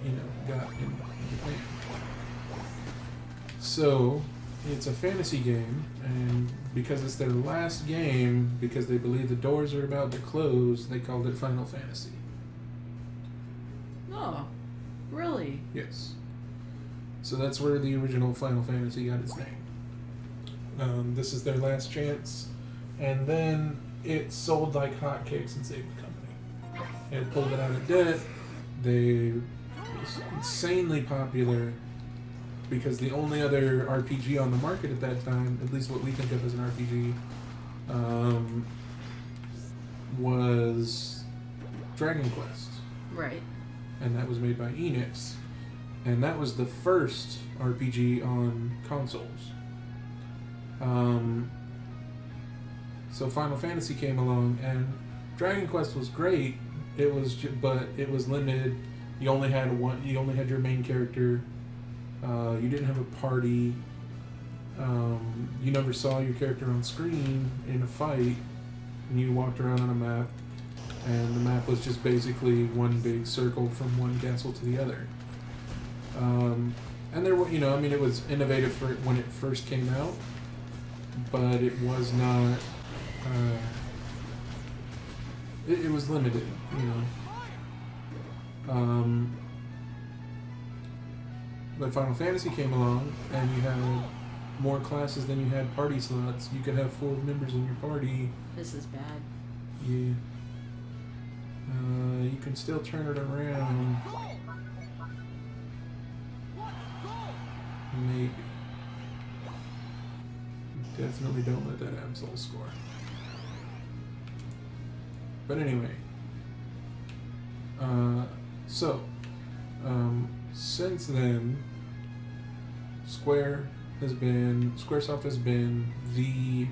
got in Japan. So it's a fantasy game, and because it's their last game, because they believe the doors are about to close, they called it Final Fantasy. Oh, really? Yes. So that's where the original Final Fantasy got its name. This is their last chance, and then it sold like hotcakes and saved the company. It pulled it out of debt. They was insanely popular because the only other RPG on the market at that time, at least what we think of as an RPG, was Dragon Quest. Right. And that was made by Enix. And that was the first RPG on consoles. So Final Fantasy came along, and Dragon Quest was great. But it was limited. You only had your main character. You didn't have a party. You never saw your character on screen in a fight, and you walked around on a map, and the map was just basically one big circle from one castle to the other. And there were, it was innovative for when it first came out, but it was not. It was limited, But Final Fantasy came along, and you had more classes than you had party slots. You could have 4 members in your party. This is bad. Yeah. You can still turn it around. Maybe. Definitely don't let that Absol score. But anyway. Since then, Squaresoft has been the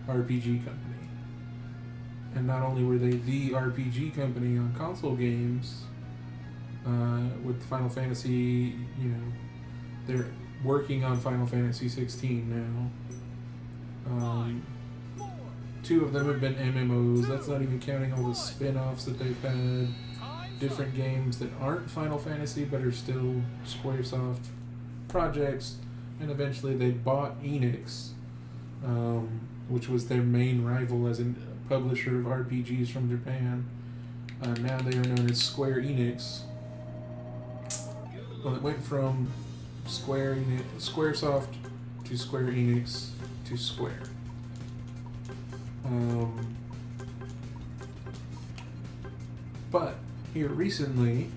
RPG company. And not only were they the RPG company on console games, with Final Fantasy, they're working on Final Fantasy 16 now. 2 of them have been MMOs. That's not even counting all the spin-offs that they've had. Different games that aren't Final Fantasy but are still Squaresoft projects. And eventually they bought Enix, which was their main rival as a publisher of RPGs from Japan. Now they are known as Square Enix. Well, it went from Squaresoft to Square Enix to Square. But here recently,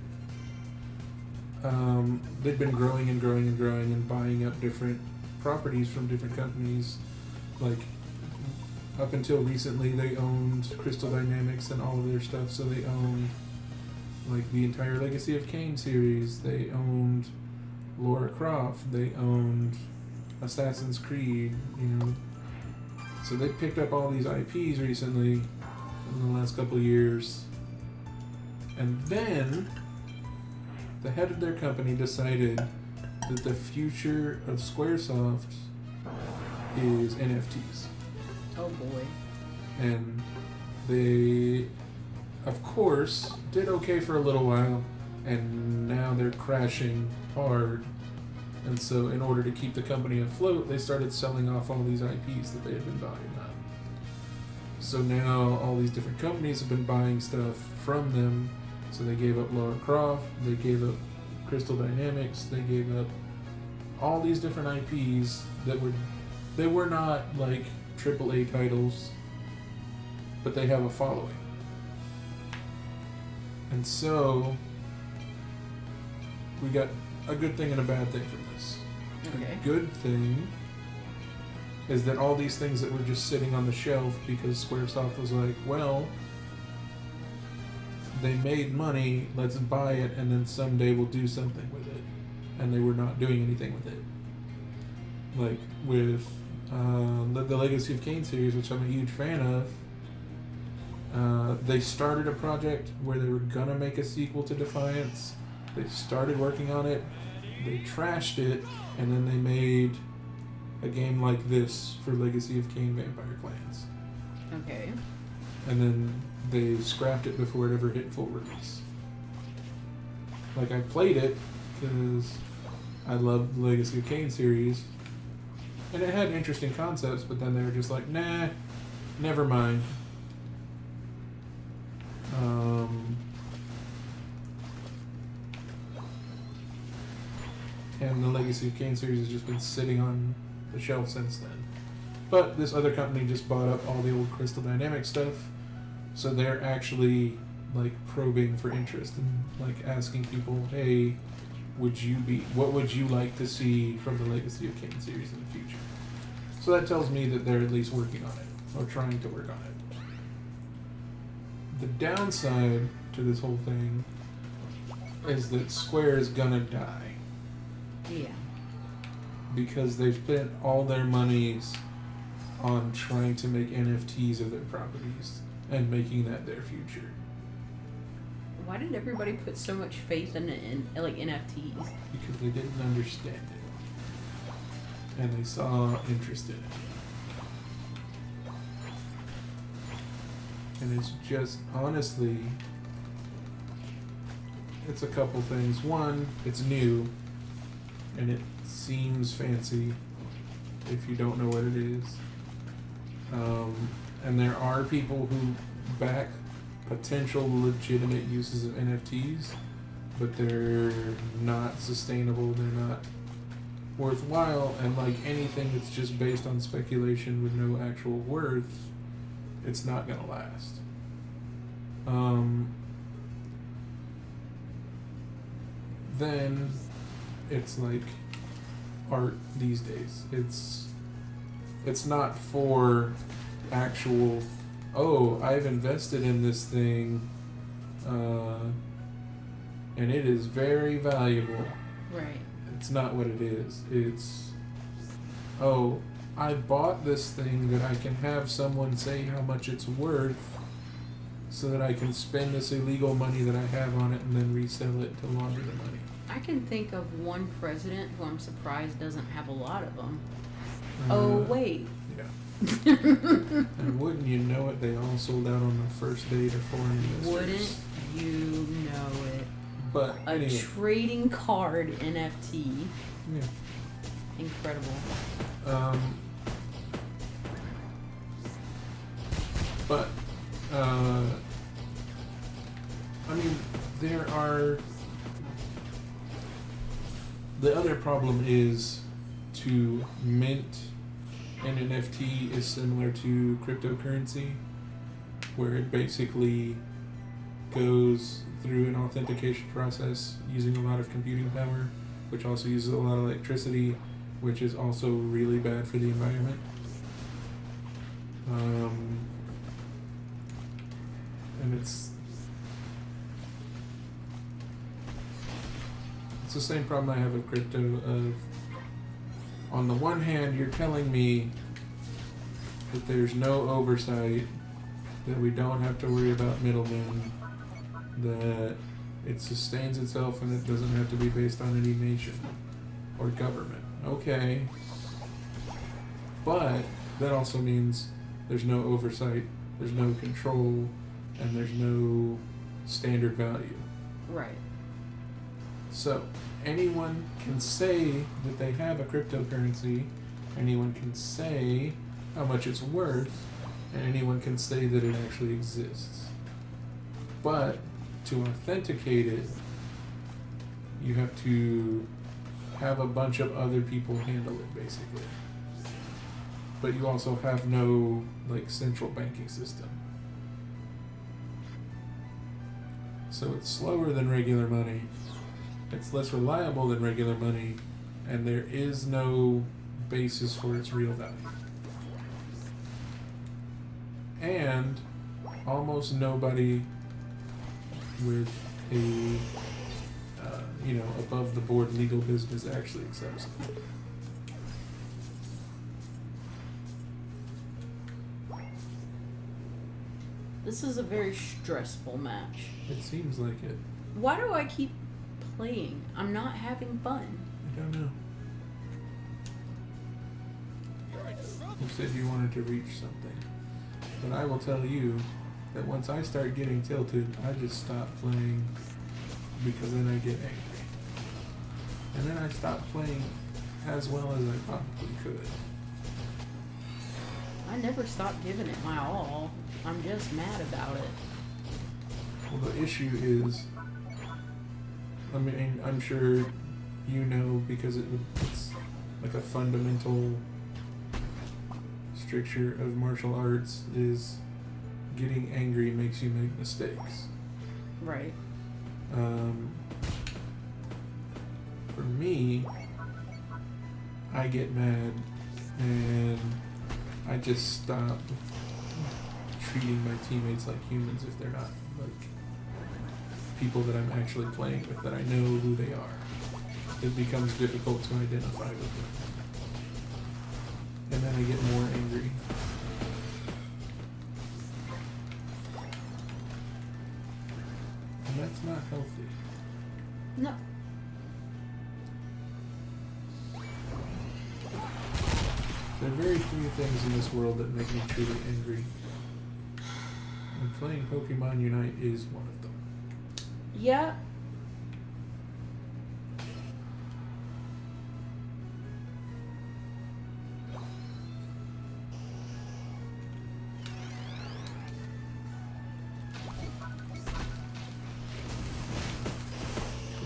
they've been growing and growing and growing and buying up different properties from different companies. Like, up until recently, they owned Crystal Dynamics and all of their stuff, so they owned like the entire Legacy of Kain series. They owned Lara Croft. They owned Assassin's Creed. You know, so they picked up all these IPs recently in the last couple of years, and then the head of their company decided that the future of Squaresoft is NFTs. Oh boy. And they, of course, did okay for a little while, and now they're crashing hard. And so in order to keep the company afloat, they started selling off all these IPs that they had been buying up. So now all these different companies have been buying stuff from them. So they gave up Lara Croft, they gave up Crystal Dynamics, they gave up all these different IPs that were not like AAA titles, but they have a following. And so we got a good thing and a bad thing from this. Okay. The good thing is that all these things that were just sitting on the shelf because Squaresoft was like, well, they made money, let's buy it, and then someday we'll do something with it. And they were not doing anything with it. Like with the Legacy of Kain series, which I'm a huge fan of, they started a project where they were gonna make a sequel to Defiance. They started working on it, they trashed it, and then they made a game like this for Legacy of Kain Vampire Clans. Okay. And then they scrapped it before it ever hit full release. Like, I played it because I loved the Legacy of Kain series, and it had interesting concepts, but then they were just like, nah, never mind. And the Legacy of Kain series has just been sitting on the shelf since then. But this other company just bought up all the old Crystal Dynamics stuff, so they're actually like probing for interest and like asking people, hey, what would you like to see from the Legacy of Kain series in the future? So that tells me that they're at least working on it, or trying to work on it. The downside to this whole thing is that Square is gonna die. Yeah. Because they've spent all their monies on trying to make NFTs of their properties and making that their future. Why did everybody put so much faith in like NFTs? Because they didn't understand it. And they saw interest in it. And it's just, honestly, it's a couple things. One, it's new, and it seems fancy if you don't know what it is. And there are people who back potential legitimate uses of NFTs, but they're not sustainable, they're not worthwhile, and like anything that's just based on speculation with no actual worth, it's not gonna last. Then it's like art these days. It's not for actual, oh, I've invested in this thing, and it is very valuable. Right. It's not what it is. It's, oh, I bought this thing that I can have someone say how much it's worth so that I can spend this illegal money that I have on it and then resell it to launder the money. I can think of one president who I'm surprised doesn't have a lot of them. Wait. Yeah. And wouldn't you know it, they all sold out on the first day to foreign investors. Wouldn't you know it? But A anyway. trading card NFT. Yeah. Incredible. But I mean, there are. The other problem is to mint an NFT is similar to cryptocurrency, where it basically goes through an authentication process using a lot of computing power, which also uses a lot of electricity, which is also really bad for the environment. And it's the same problem I have with crypto. Of, on the one hand, you're telling me that there's no oversight, that we don't have to worry about middlemen, that it sustains itself and it doesn't have to be based on any nation or government. Okay. But that also means there's no oversight, there's no control, and there's no standard value. Right. So, anyone can say that they have a cryptocurrency, anyone can say how much it's worth, and anyone can say that it actually exists. But to authenticate it, you have to have a bunch of other people handle it, basically. But you also have no central banking system. So it's slower than regular money, it's less reliable than regular money, and there is no basis for its real value. And almost nobody with a above the board legal business actually accepts it. This is a very stressful match. It seems like it. Why do I keep playing? I'm not having fun. I don't know. You said you wanted to reach something. But I will tell you that once I start getting tilted, I just stop playing because then I get angry. And then I stop playing as well as I probably could. I never stop giving it my all. I'm just mad about it. Well, the issue is, I mean, I'm sure you know because it's like a fundamental stricture of martial arts is getting angry makes you make mistakes. Right. For me, I get mad and I just stop treating my teammates like humans if they're not like people that I'm actually playing with, that I know who they are. It becomes difficult to identify with them. And then I get more angry. And that's not healthy. No. There are very few things in this world that make me truly angry. And playing Pokemon Unite is one of them. Yeah.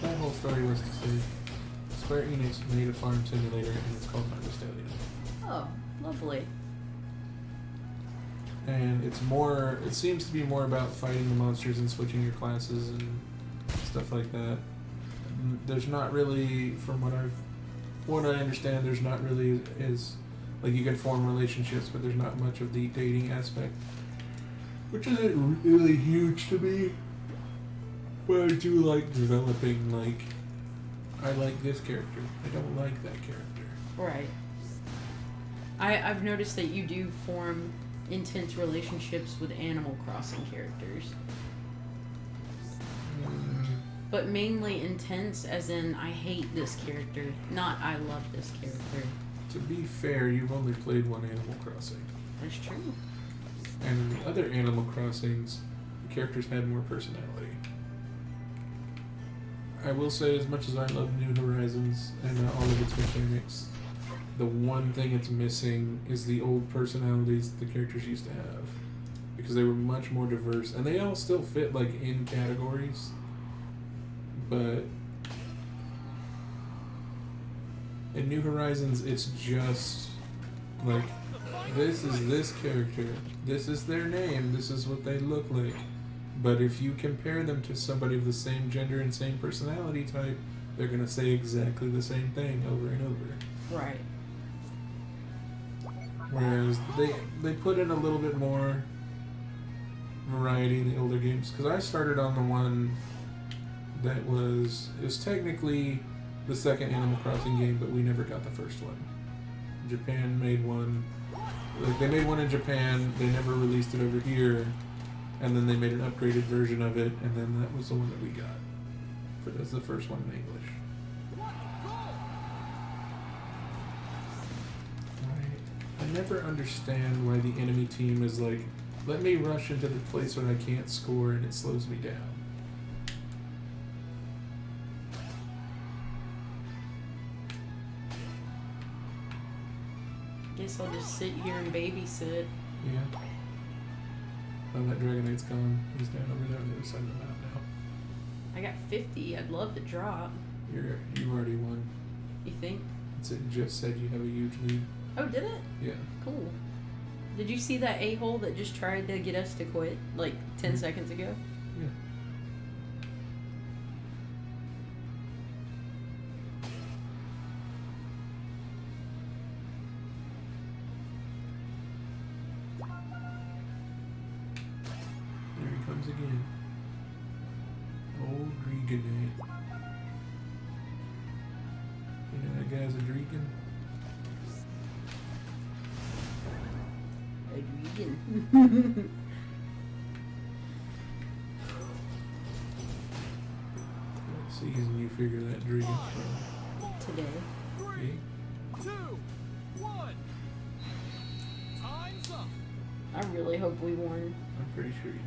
That whole story was to say, Square Enix made a farm simulator and it's called My Stallion. Oh, lovely. And it seems to be more about fighting the monsters and switching your classes and stuff like that. There's not really, from what I understand, there's not really like you can form relationships, but there's not much of the dating aspect, which isn't really huge to me. But I do like developing, I like this character, I don't like that character. Right. I've noticed that you do form intense relationships with Animal Crossing characters. But mainly intense as in I hate this character, not I love this character. To be fair, you've only played one Animal Crossing. That's true. And in the other Animal Crossings, the characters had more personality. I will say, as much as I love New Horizons and all of its mechanics, the one thing it's missing is the old personalities the characters used to have. Because they were much more diverse. And they all still fit, in categories. But in New Horizons, it's just, this is this character. This is their name. This is what they look like. But if you compare them to somebody of the same gender and same personality type, they're going to say exactly the same thing over and over. Right. Whereas they put in a little bit more variety in the older games. Because I started on the one that was technically the second Animal Crossing game, but we never got the first one. Japan made one. Like, they made one in Japan, they never released it over here, and then they made an upgraded version of it, and then that was the one that we got. That's the first one in English. I never understand why the enemy team is like, let me rush into the place where I can't score and it slows me down. Guess I'll just sit here and babysit. Yeah. Oh, that Dragonite's gone. He's down over there on the other side of the map now. I got 50. I'd love to drop. You already won. You think? It just said you have a huge lead. Oh, did it? Yeah. Cool. Did you see that a-hole that just tried to get us to quit like 10 seconds ago? Yeah. There he comes again. Old Dragonite. You know that guy's a Dragon? Adrian. What season you figure that Dragon from? Today. 3, 2, 1. Time's up. I really hope we won. I'm pretty sure you did.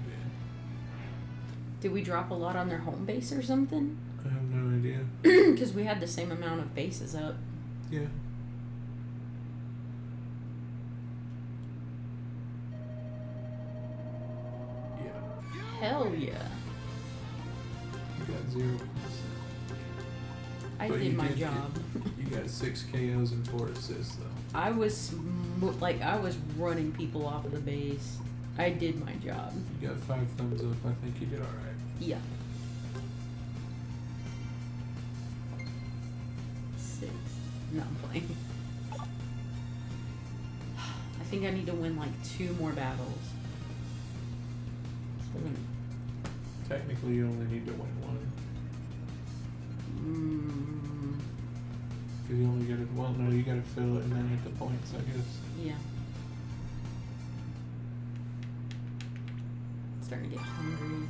Did we drop a lot on their home base or something? I have no idea. Because we had the same amount of bases up. Yeah. Hell yeah. You got 0%. I But did you my did job. You got 6 KOs and 4 assists, though. I was running people off of the base. I did my job. You got 5 thumbs up. I think you did alright. Yeah. 6. No, I'm playing. I think I need to win like 2 more battles. Technically, you only need to win 1. Because you only get it. Well, no, you gotta fill it and then hit the points, I guess. Yeah. Starting to get hungry.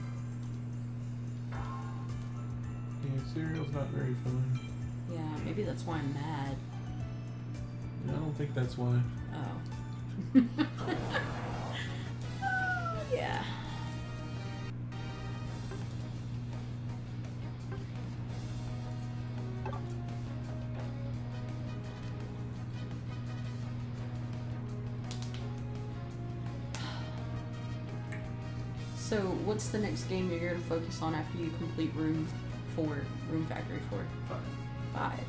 Yeah, cereal's not very fun. Yeah, maybe that's why I'm mad. I don't think that's why. Oh. Yeah. So, what's the next game you're going to focus on after you complete Room Factory 4? 5.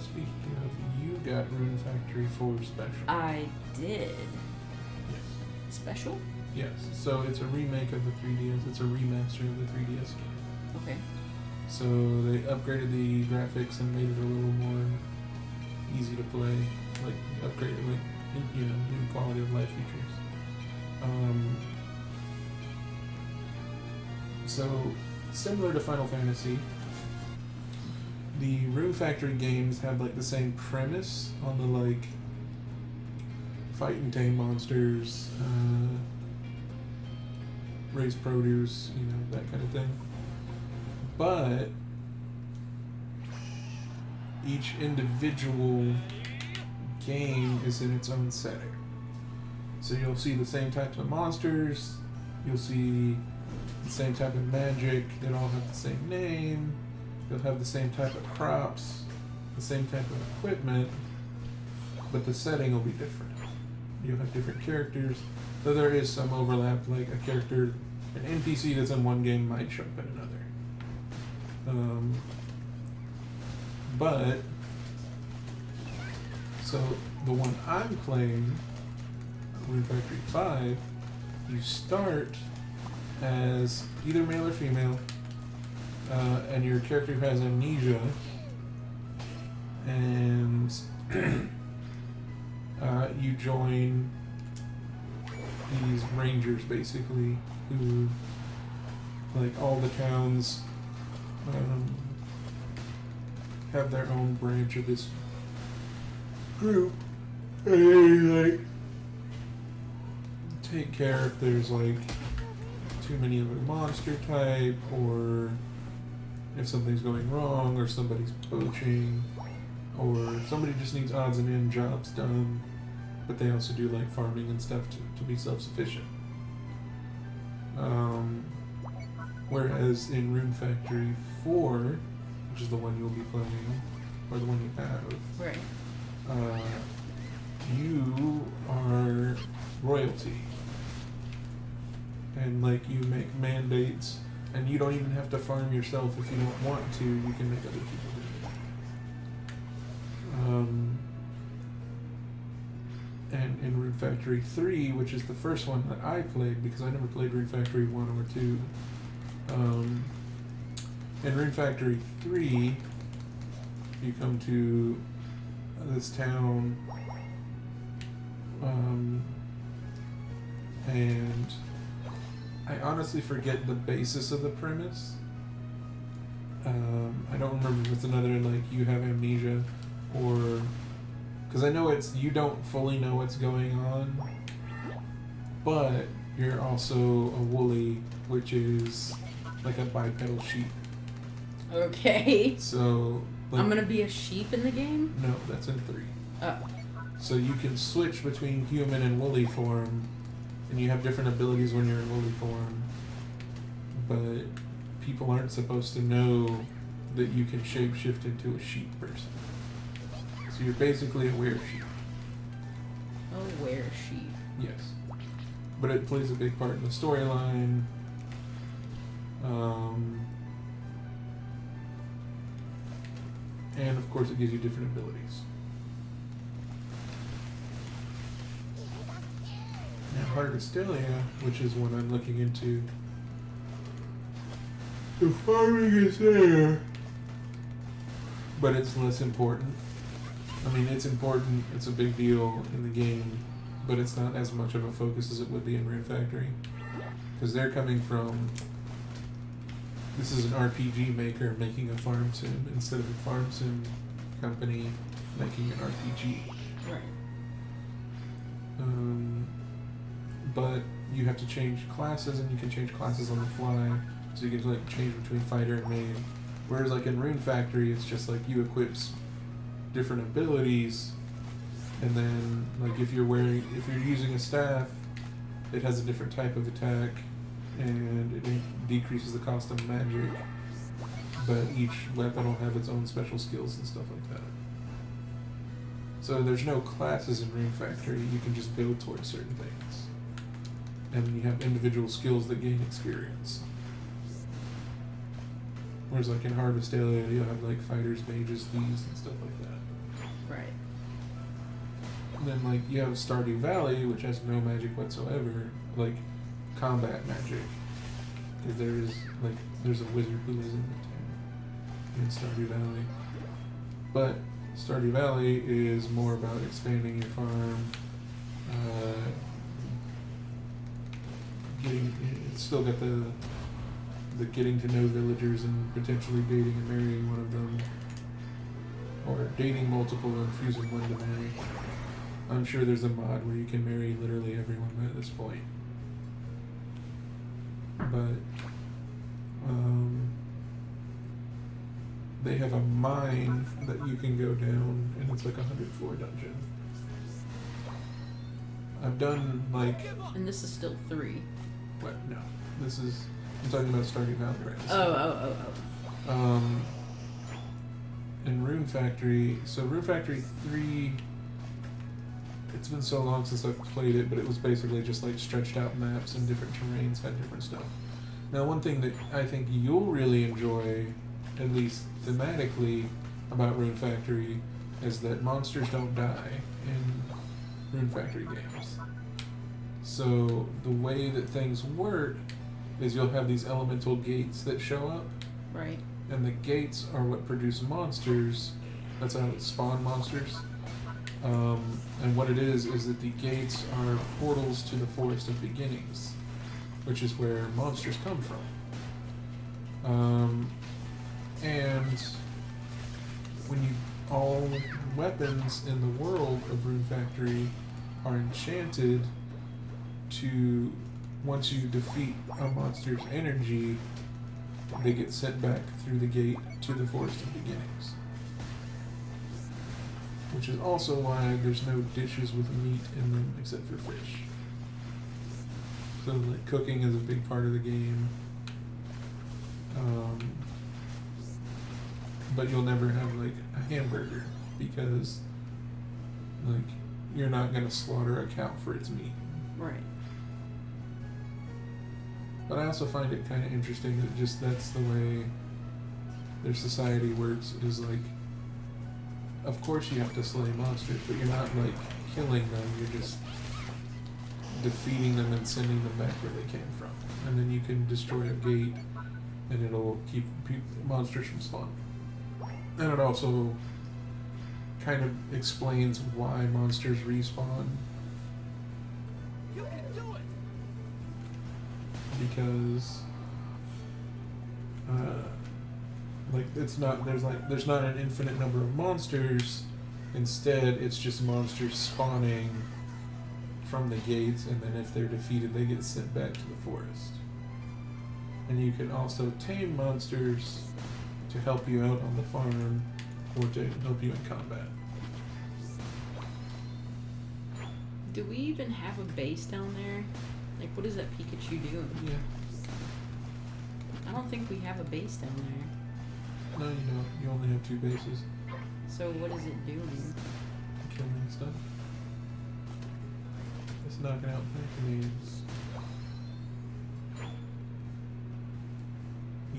Speaking of, you got Rune Factory 4 Special. I did. Yes. Special? Yes. So it's a remake of the 3DS. It's a remaster of the 3DS game. Okay. So they upgraded the graphics and made it a little more easy to play. Like upgraded, like new quality of life features. So similar to Final Fantasy, the Rune Factory games have like the same premise on the like fight and tame monsters, raise produce, that kind of thing. But each individual game is in its own setting. So you'll see the same types of monsters, you'll see the same type of magic, they all have the same name, you'll have the same type of crops, the same type of equipment, but the setting will be different. You'll have different characters, though there is some overlap, like a character, an NPC that's in one game might show up in another. But, so the one I'm playing, Rune Factory 5, you start as either male or female, and your character has amnesia, and you join these rangers basically who, like, all the towns have their own branch of this group, and they, like, take care if there's, like, too many of a monster type, or if something's going wrong, or somebody's poaching, or somebody just needs odds and end jobs done, but they also do, like, farming and stuff to be self-sufficient. Whereas in Rune Factory 4, which is the one you'll be playing, or the one you have, Right. You are royalty. And, like, you make mandates, and you don't even have to farm yourself if you don't want to. You can make other people do it. And in Rune Factory 3, which is the first one that I played, because I never played Rune Factory 1 or 2, in Rune Factory 3, you come to this town, and I honestly forget the basis of the premise. I don't remember if it's another, like, you have amnesia, or... Because I know it's, you don't fully know what's going on, but you're also a woolly, which is like a bipedal sheep. Okay. So... Like, I'm gonna be a sheep in the game? No, that's in 3. Oh. So you can switch between human and woolly form, and you have different abilities when you're in woolly form, but people aren't supposed to know that you can shapeshift into a sheep person. So you're basically a were-sheep. A were-sheep. Yes. But it plays a big part in the storyline. And of course it gives you different abilities. Now Harvestelia, which is one I'm looking into, the farming is there, but it's less important. I mean, it's important, it's a big deal in the game, but it's not as much of a focus as it would be in Rune Factory. Because they're coming from, this is an RPG maker making a farm sim, instead of a farm sim company making an RPG. Right. But you have to change classes, and you can change classes on the fly, so you can, like, change between fighter and main. Whereas, like, in Rune Factory, it's just like you equip different abilities, and then, like, if you're using a staff, it has a different type of attack, and it decreases the cost of magic, but each weapon will have its own special skills and stuff like that. So there's no classes in Rune Factory, you can just build towards certain things. And you have individual skills that gain experience. Whereas, like, in Harvestelia, you'll have, like, fighters, mages, thieves, and stuff like that. Right. And then, like, you have Stardew Valley, which has no magic whatsoever, like, combat magic. Because there's a wizard who lives in the town in Stardew Valley. But Stardew Valley is more about expanding your farm, it's still got the getting to know villagers and potentially dating and marrying one of them, or dating multiple and choosing one to marry. I'm sure there's a mod where you can marry literally everyone at this point. But they have a mine that you can go down, and it's like a 100-floor dungeon. I've done, like... And this is still 3. What? No. This is... I'm talking about Stardew Valley right now. Oh. In Rune Factory... So Rune Factory 3... It's been so long since I've played it, but it was basically just, like, stretched out maps, and different terrains had different stuff. Now, one thing that I think you'll really enjoy, at least thematically, about Rune Factory is that monsters don't die in Rune Factory games. So the way that things work is you'll have these elemental gates that show up, Right. and the gates are what produce monsters. That's how it spawn monsters. And what it is that the gates are portals to the Forest of Beginnings, which is where monsters come from. And when you all weapons in the world of Rune Factory are enchanted to, once you defeat a monster's energy, they get sent back through the gate to the Forest of Beginnings. Which is also why there's no dishes with meat in them except for fish. So like cooking is a big part of the game. But you'll never have like a hamburger because like you're not gonna slaughter a cow for its meat. Right. But I also find it kind of interesting that just that's the way their society works. It is like, of course you have to slay monsters, but you're not like killing them. You're just defeating them and sending them back where they came from. And then you can destroy a gate, and it'll keep monsters from spawning. And it also kind of explains why monsters respawn. You can do it. Because like there's not an infinite number of monsters. Instead, it's just monsters spawning from the gates, and then if they're defeated, they get sent back to the forest. And you can also tame monsters to help you out on the farm or to help you in combat. Do we even have a base down there? Like, what is that Pikachu doing? Yeah. I don't think we have a base down there. No, you don't. You only have 2 bases. So what is it doing? Killing stuff. It's knocking out Pachinades.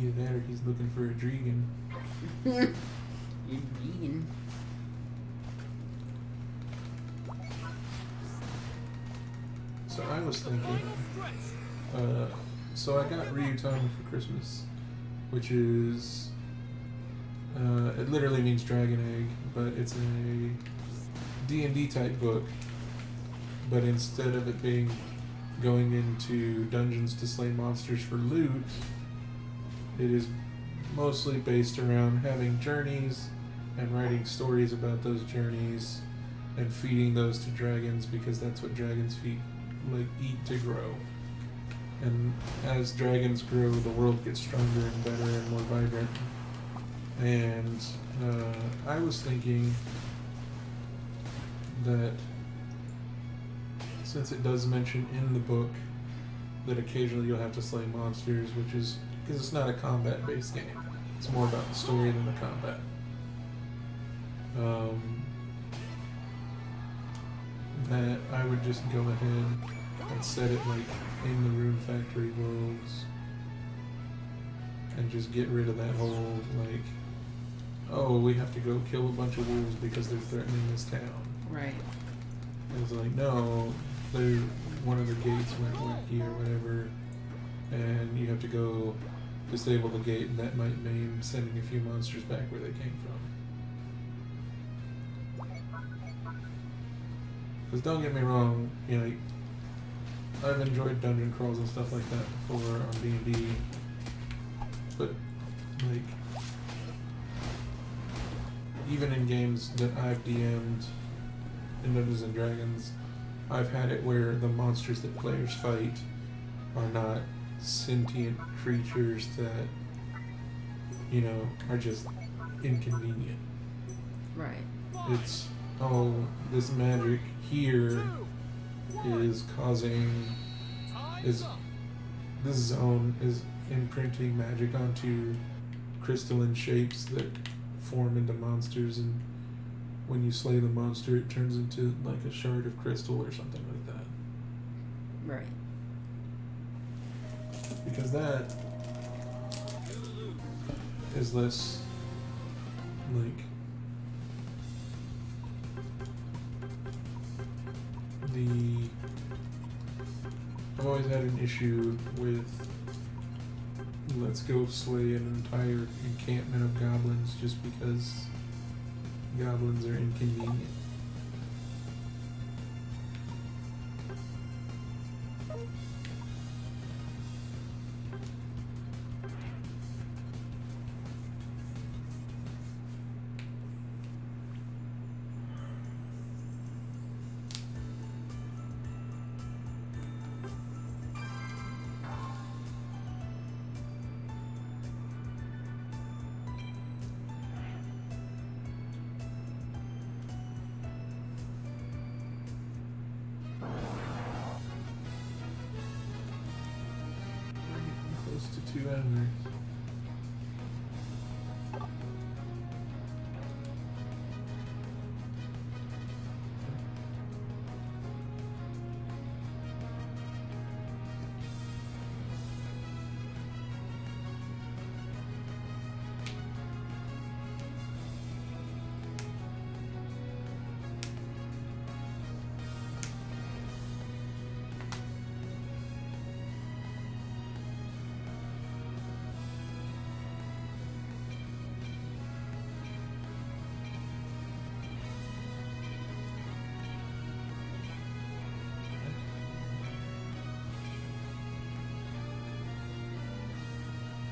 Either that or he's looking for a Dregan. You're vegan. So I was thinking, so I got Ryutama for Christmas, which is, it literally means dragon egg, but it's a D&D type book, but instead of it being going into dungeons to slay monsters for loot, it is mostly based around having journeys and writing stories about those journeys and feeding those to dragons because that's what dragons eat to grow. And as dragons grow, the world gets stronger and better and more vibrant. And I was thinking that since it does mention in the book that occasionally you'll have to slay monsters, which is because it's not a combat-based game. It's more about the story than the combat. That I would just go ahead and set it like in the Rune Factory worlds and just get rid of that whole like, oh, we have to go kill a bunch of wolves because they're threatening this town. Right. And it's like, no, one of the gates went wacky or whatever, and you have to go disable the gate, and that might mean sending a few monsters back where they came from. Because don't get me wrong, you know, I've enjoyed dungeon crawls and stuff like that before on D&D, but like even in games that I've DM'd in Dungeons and Dragons, I've had it where the monsters that players fight are not sentient creatures that, you know, are just inconvenient. Right. It's, oh, this magic here is causing, this zone is imprinting magic onto crystalline shapes that form into monsters, and when you slay the monster it turns into like a shard of crystal or something like that. Right. Because that is less like I've always had an issue with let's go slay an entire encampment of goblins just because goblins are inconvenient. Close to 2 hours.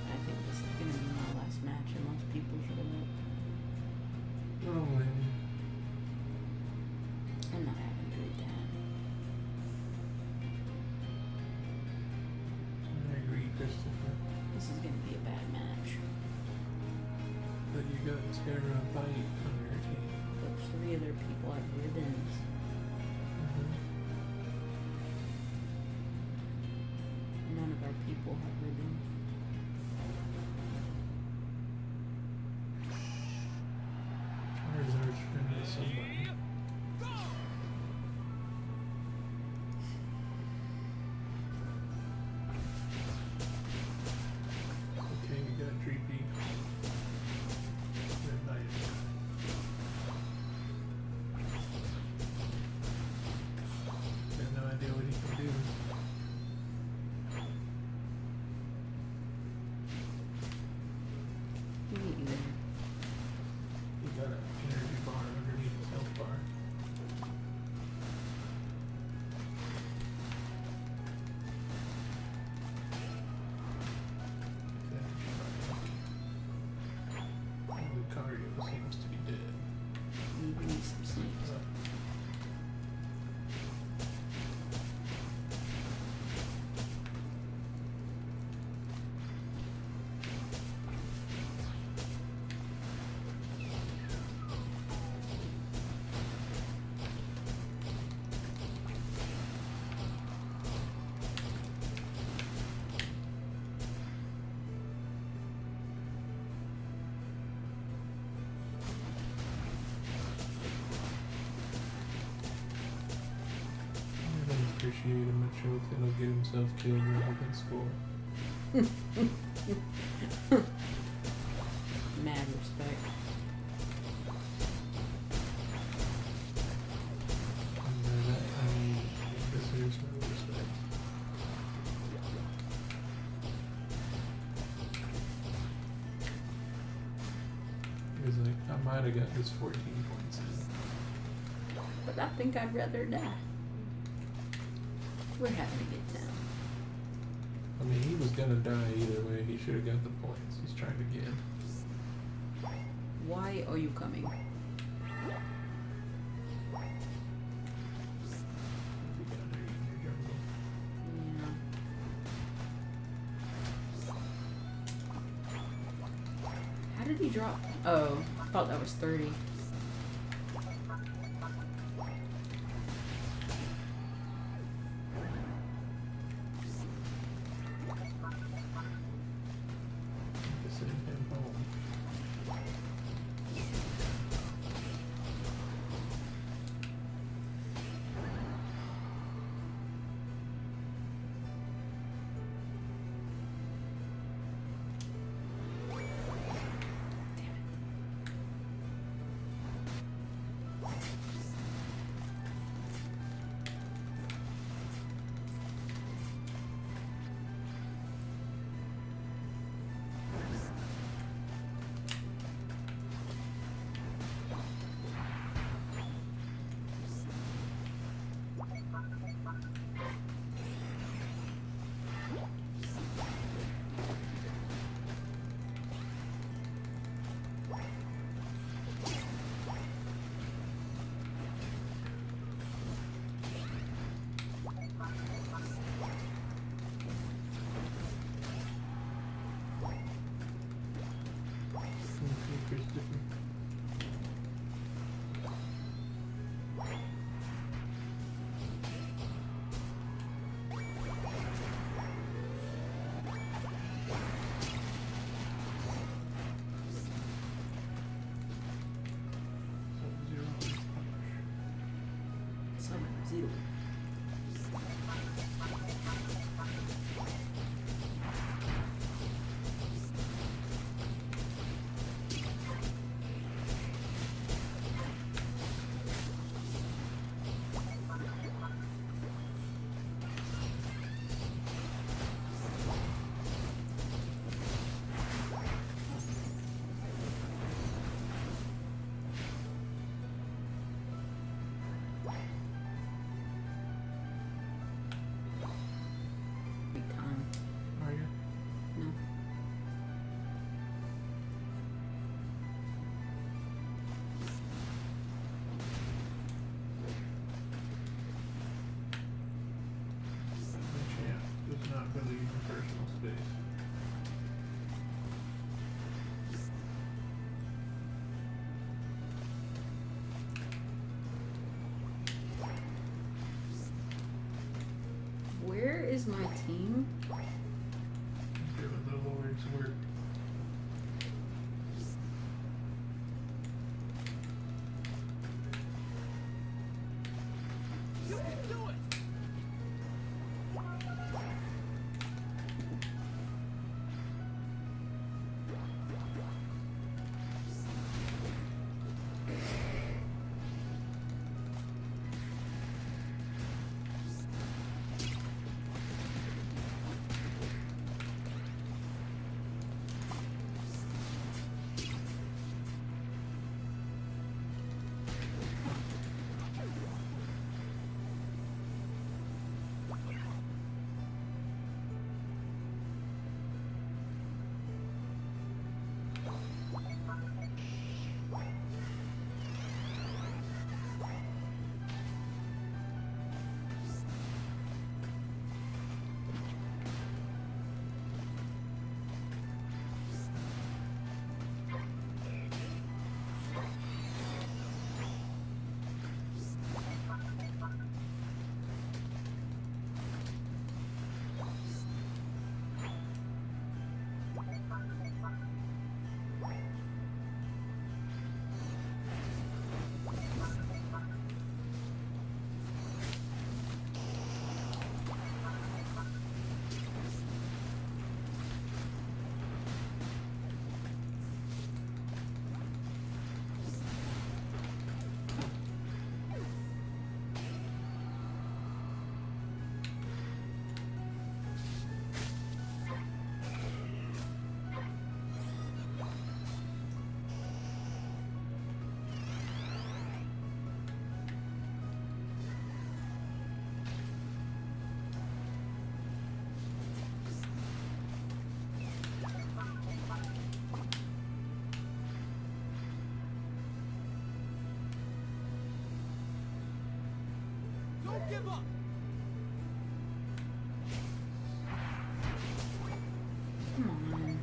I think this is gonna be my last match unless people show up. Probably. I'm not having to read that. I agree, Christopher. This is gonna be a bad match. But you got Terra Bite on your team. But 3 other people have ribbons. None of our people have ribbons. Charizard's friend is somebody. Okay, we got Dreepy. Good night. Got no idea what he can do. Me either. He got an energy bar underneath his health bar. Lucario seems to be dead. We need some snakes. I don't appreciate him a joke that'll get himself killed rather than score. Mad respect. And by that I mean deserves no respect. He was like, I might have got this 14 points in. But I think I'd rather die. We're having a good time. I mean, he was gonna die either way. He should have got the points. He's trying to get. Why are you coming? Be down there in your jungle. Yeah. How did he drop? Oh, I thought that was 30. To send him home. Sub-Zero. Big time. Are you? No. The champ does not believe in personal space. Where is my team? Giving the Lord's work. You can do it! Don't give up! Come on.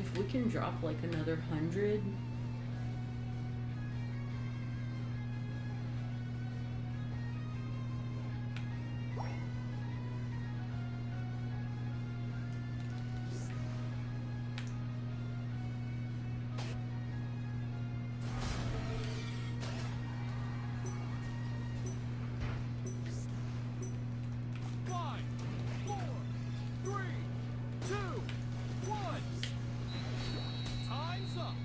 If we can drop like another 100. Five, four, three, two, one. Time's up.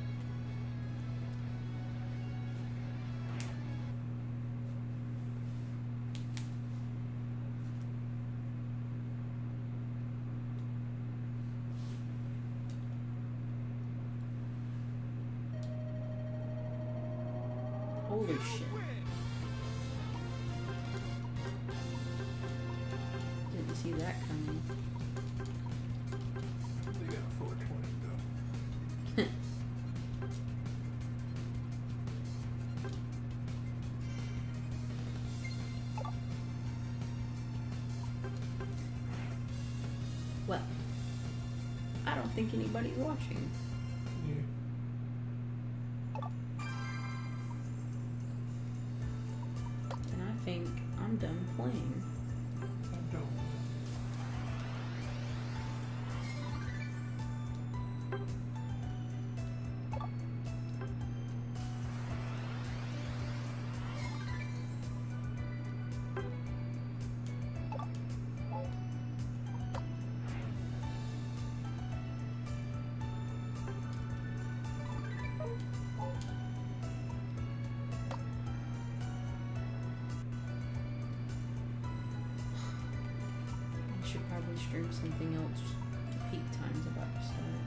Holy shit. Didn't see that coming. They got 420 though. Well, I don't think anybody's watching. Yeah. And I think I'm done playing. I don't. I should probably stream something else. Peak time's about to start.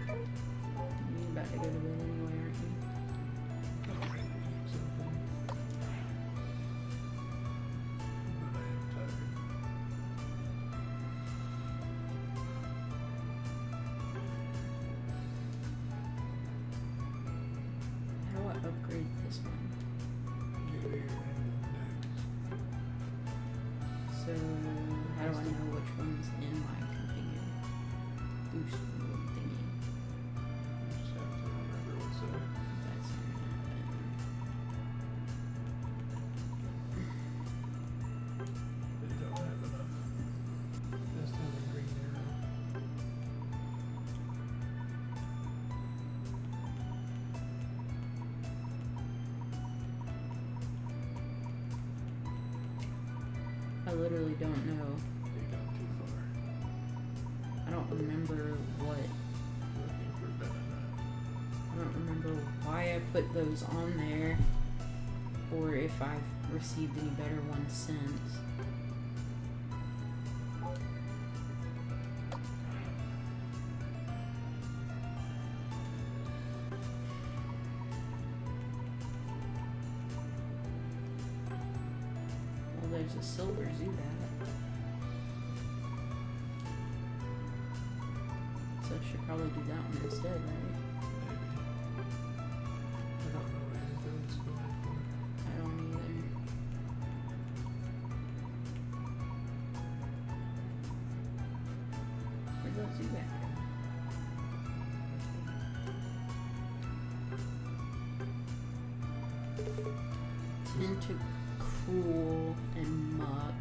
You're about to go to bed anyway, aren't you? Something. But I am tired. How do I upgrade this one? You hear next. So, how do I know which one's in my configure? Boost mode thingy. You just have to remember what's there. That's not gonna happen. They don't have enough. Just have a green arrow. I literally don't know. They got too far. I don't remember what. Looking for better. I don't remember why I put those on there, or if I've received any better ones since. Well, there's a silver Zubat. So I should probably do that one instead, right? Maybe. I don't know what anything's going for. I don't either. Where'd that Zubat go? Tentacruel and Muck.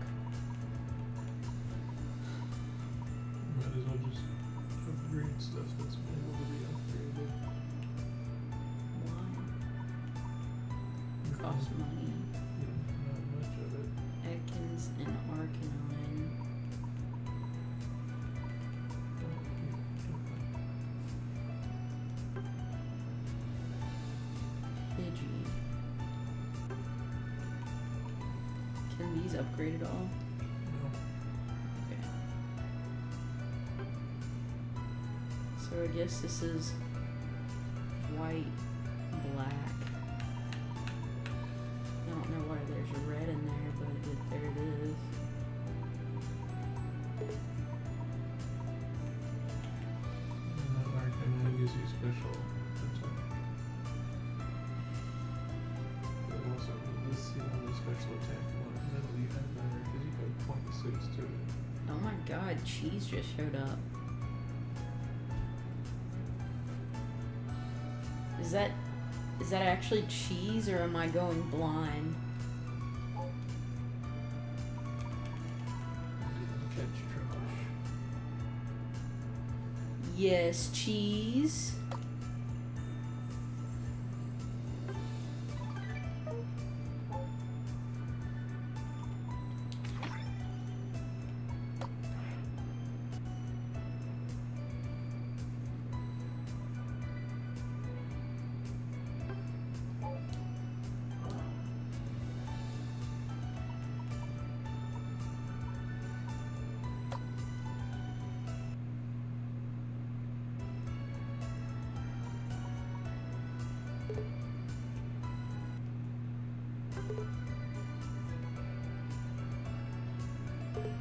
Might as well just upgrade stuff that's able to be upgraded. Why? Cost money. Yeah, not much of it. Ekans and Arcanine. Pidgey. Can these upgrade at all? No. Okay. So I guess this is white, black. I don't know why there's a red in there, but there it is. And that Arcanine gives you special attack. But also, let's see all the special attack one. That'll you have better because you have 0.6 to it. Oh, Oh my god, cheese just showed up. Is that actually cheese, or am I going blind? Catch trash. Yes, cheese.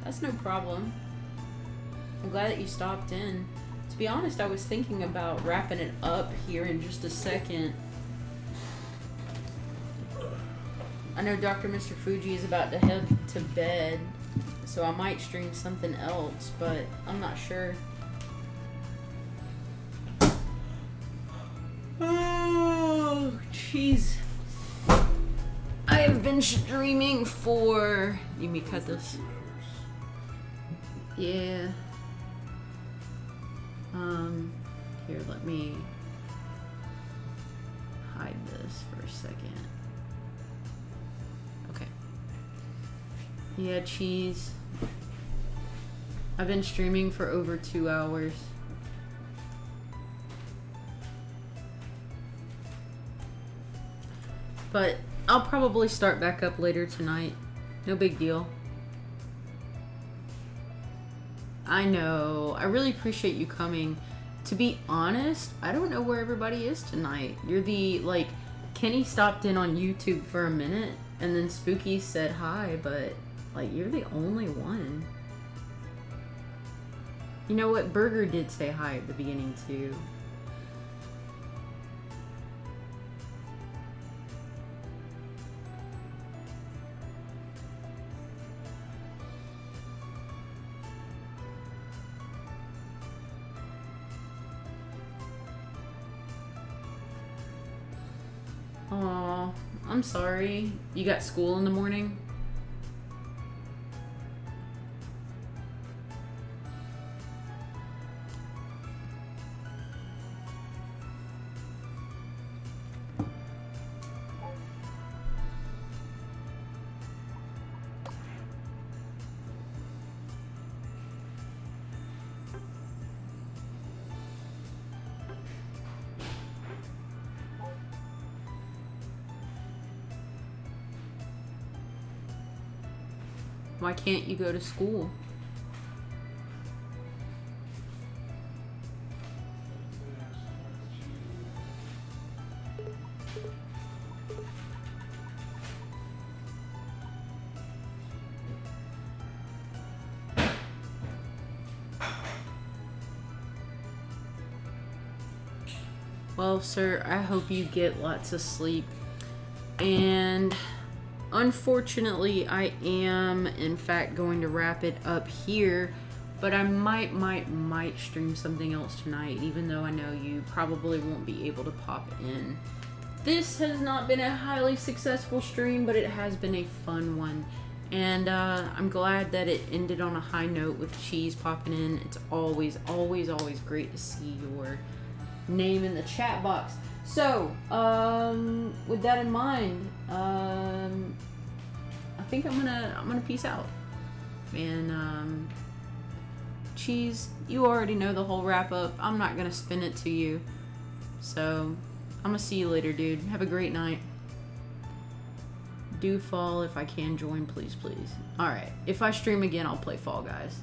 That's no problem. I'm glad that you stopped in. To be honest, I was thinking about wrapping it up here in just a second. I know Dr. Mr. Fuji is about to head to bed, so I might stream something else, but I'm not sure. Oh, jeez. I have been streaming for... Let me cut this. Yeah. Here, let me hide this for a second. Okay. Yeah, cheese. I've been streaming for over 2 hours. But I'll probably start back up later tonight. No big deal. I know. I really appreciate you coming. To be honest, I don't know where everybody is tonight. You're the, like, Kenny stopped in on YouTube for a minute, and then Spooky said hi, but, like, you're the only one. You know what? Burger did say hi at the beginning, too. Aw, I'm sorry. You got school in the morning? Why can't you go to school? Well, sir, I hope you get lots of sleep. And unfortunately, I am, in fact, going to wrap it up here. But I might stream something else tonight, even though I know you probably won't be able to pop in. This has not been a highly successful stream, but it has been a fun one. And I'm glad that it ended on a high note with Cheese popping in. It's always, always, always great to see your name in the chat box. So, with that in mind, I think I'm gonna peace out. And Cheese, you already know the whole wrap up. I'm not gonna spin it to you. So, I'm gonna see you later, dude. Have a great night. Do fall if I can join, please, please. Alright, if I stream again, I'll play Fall Guys.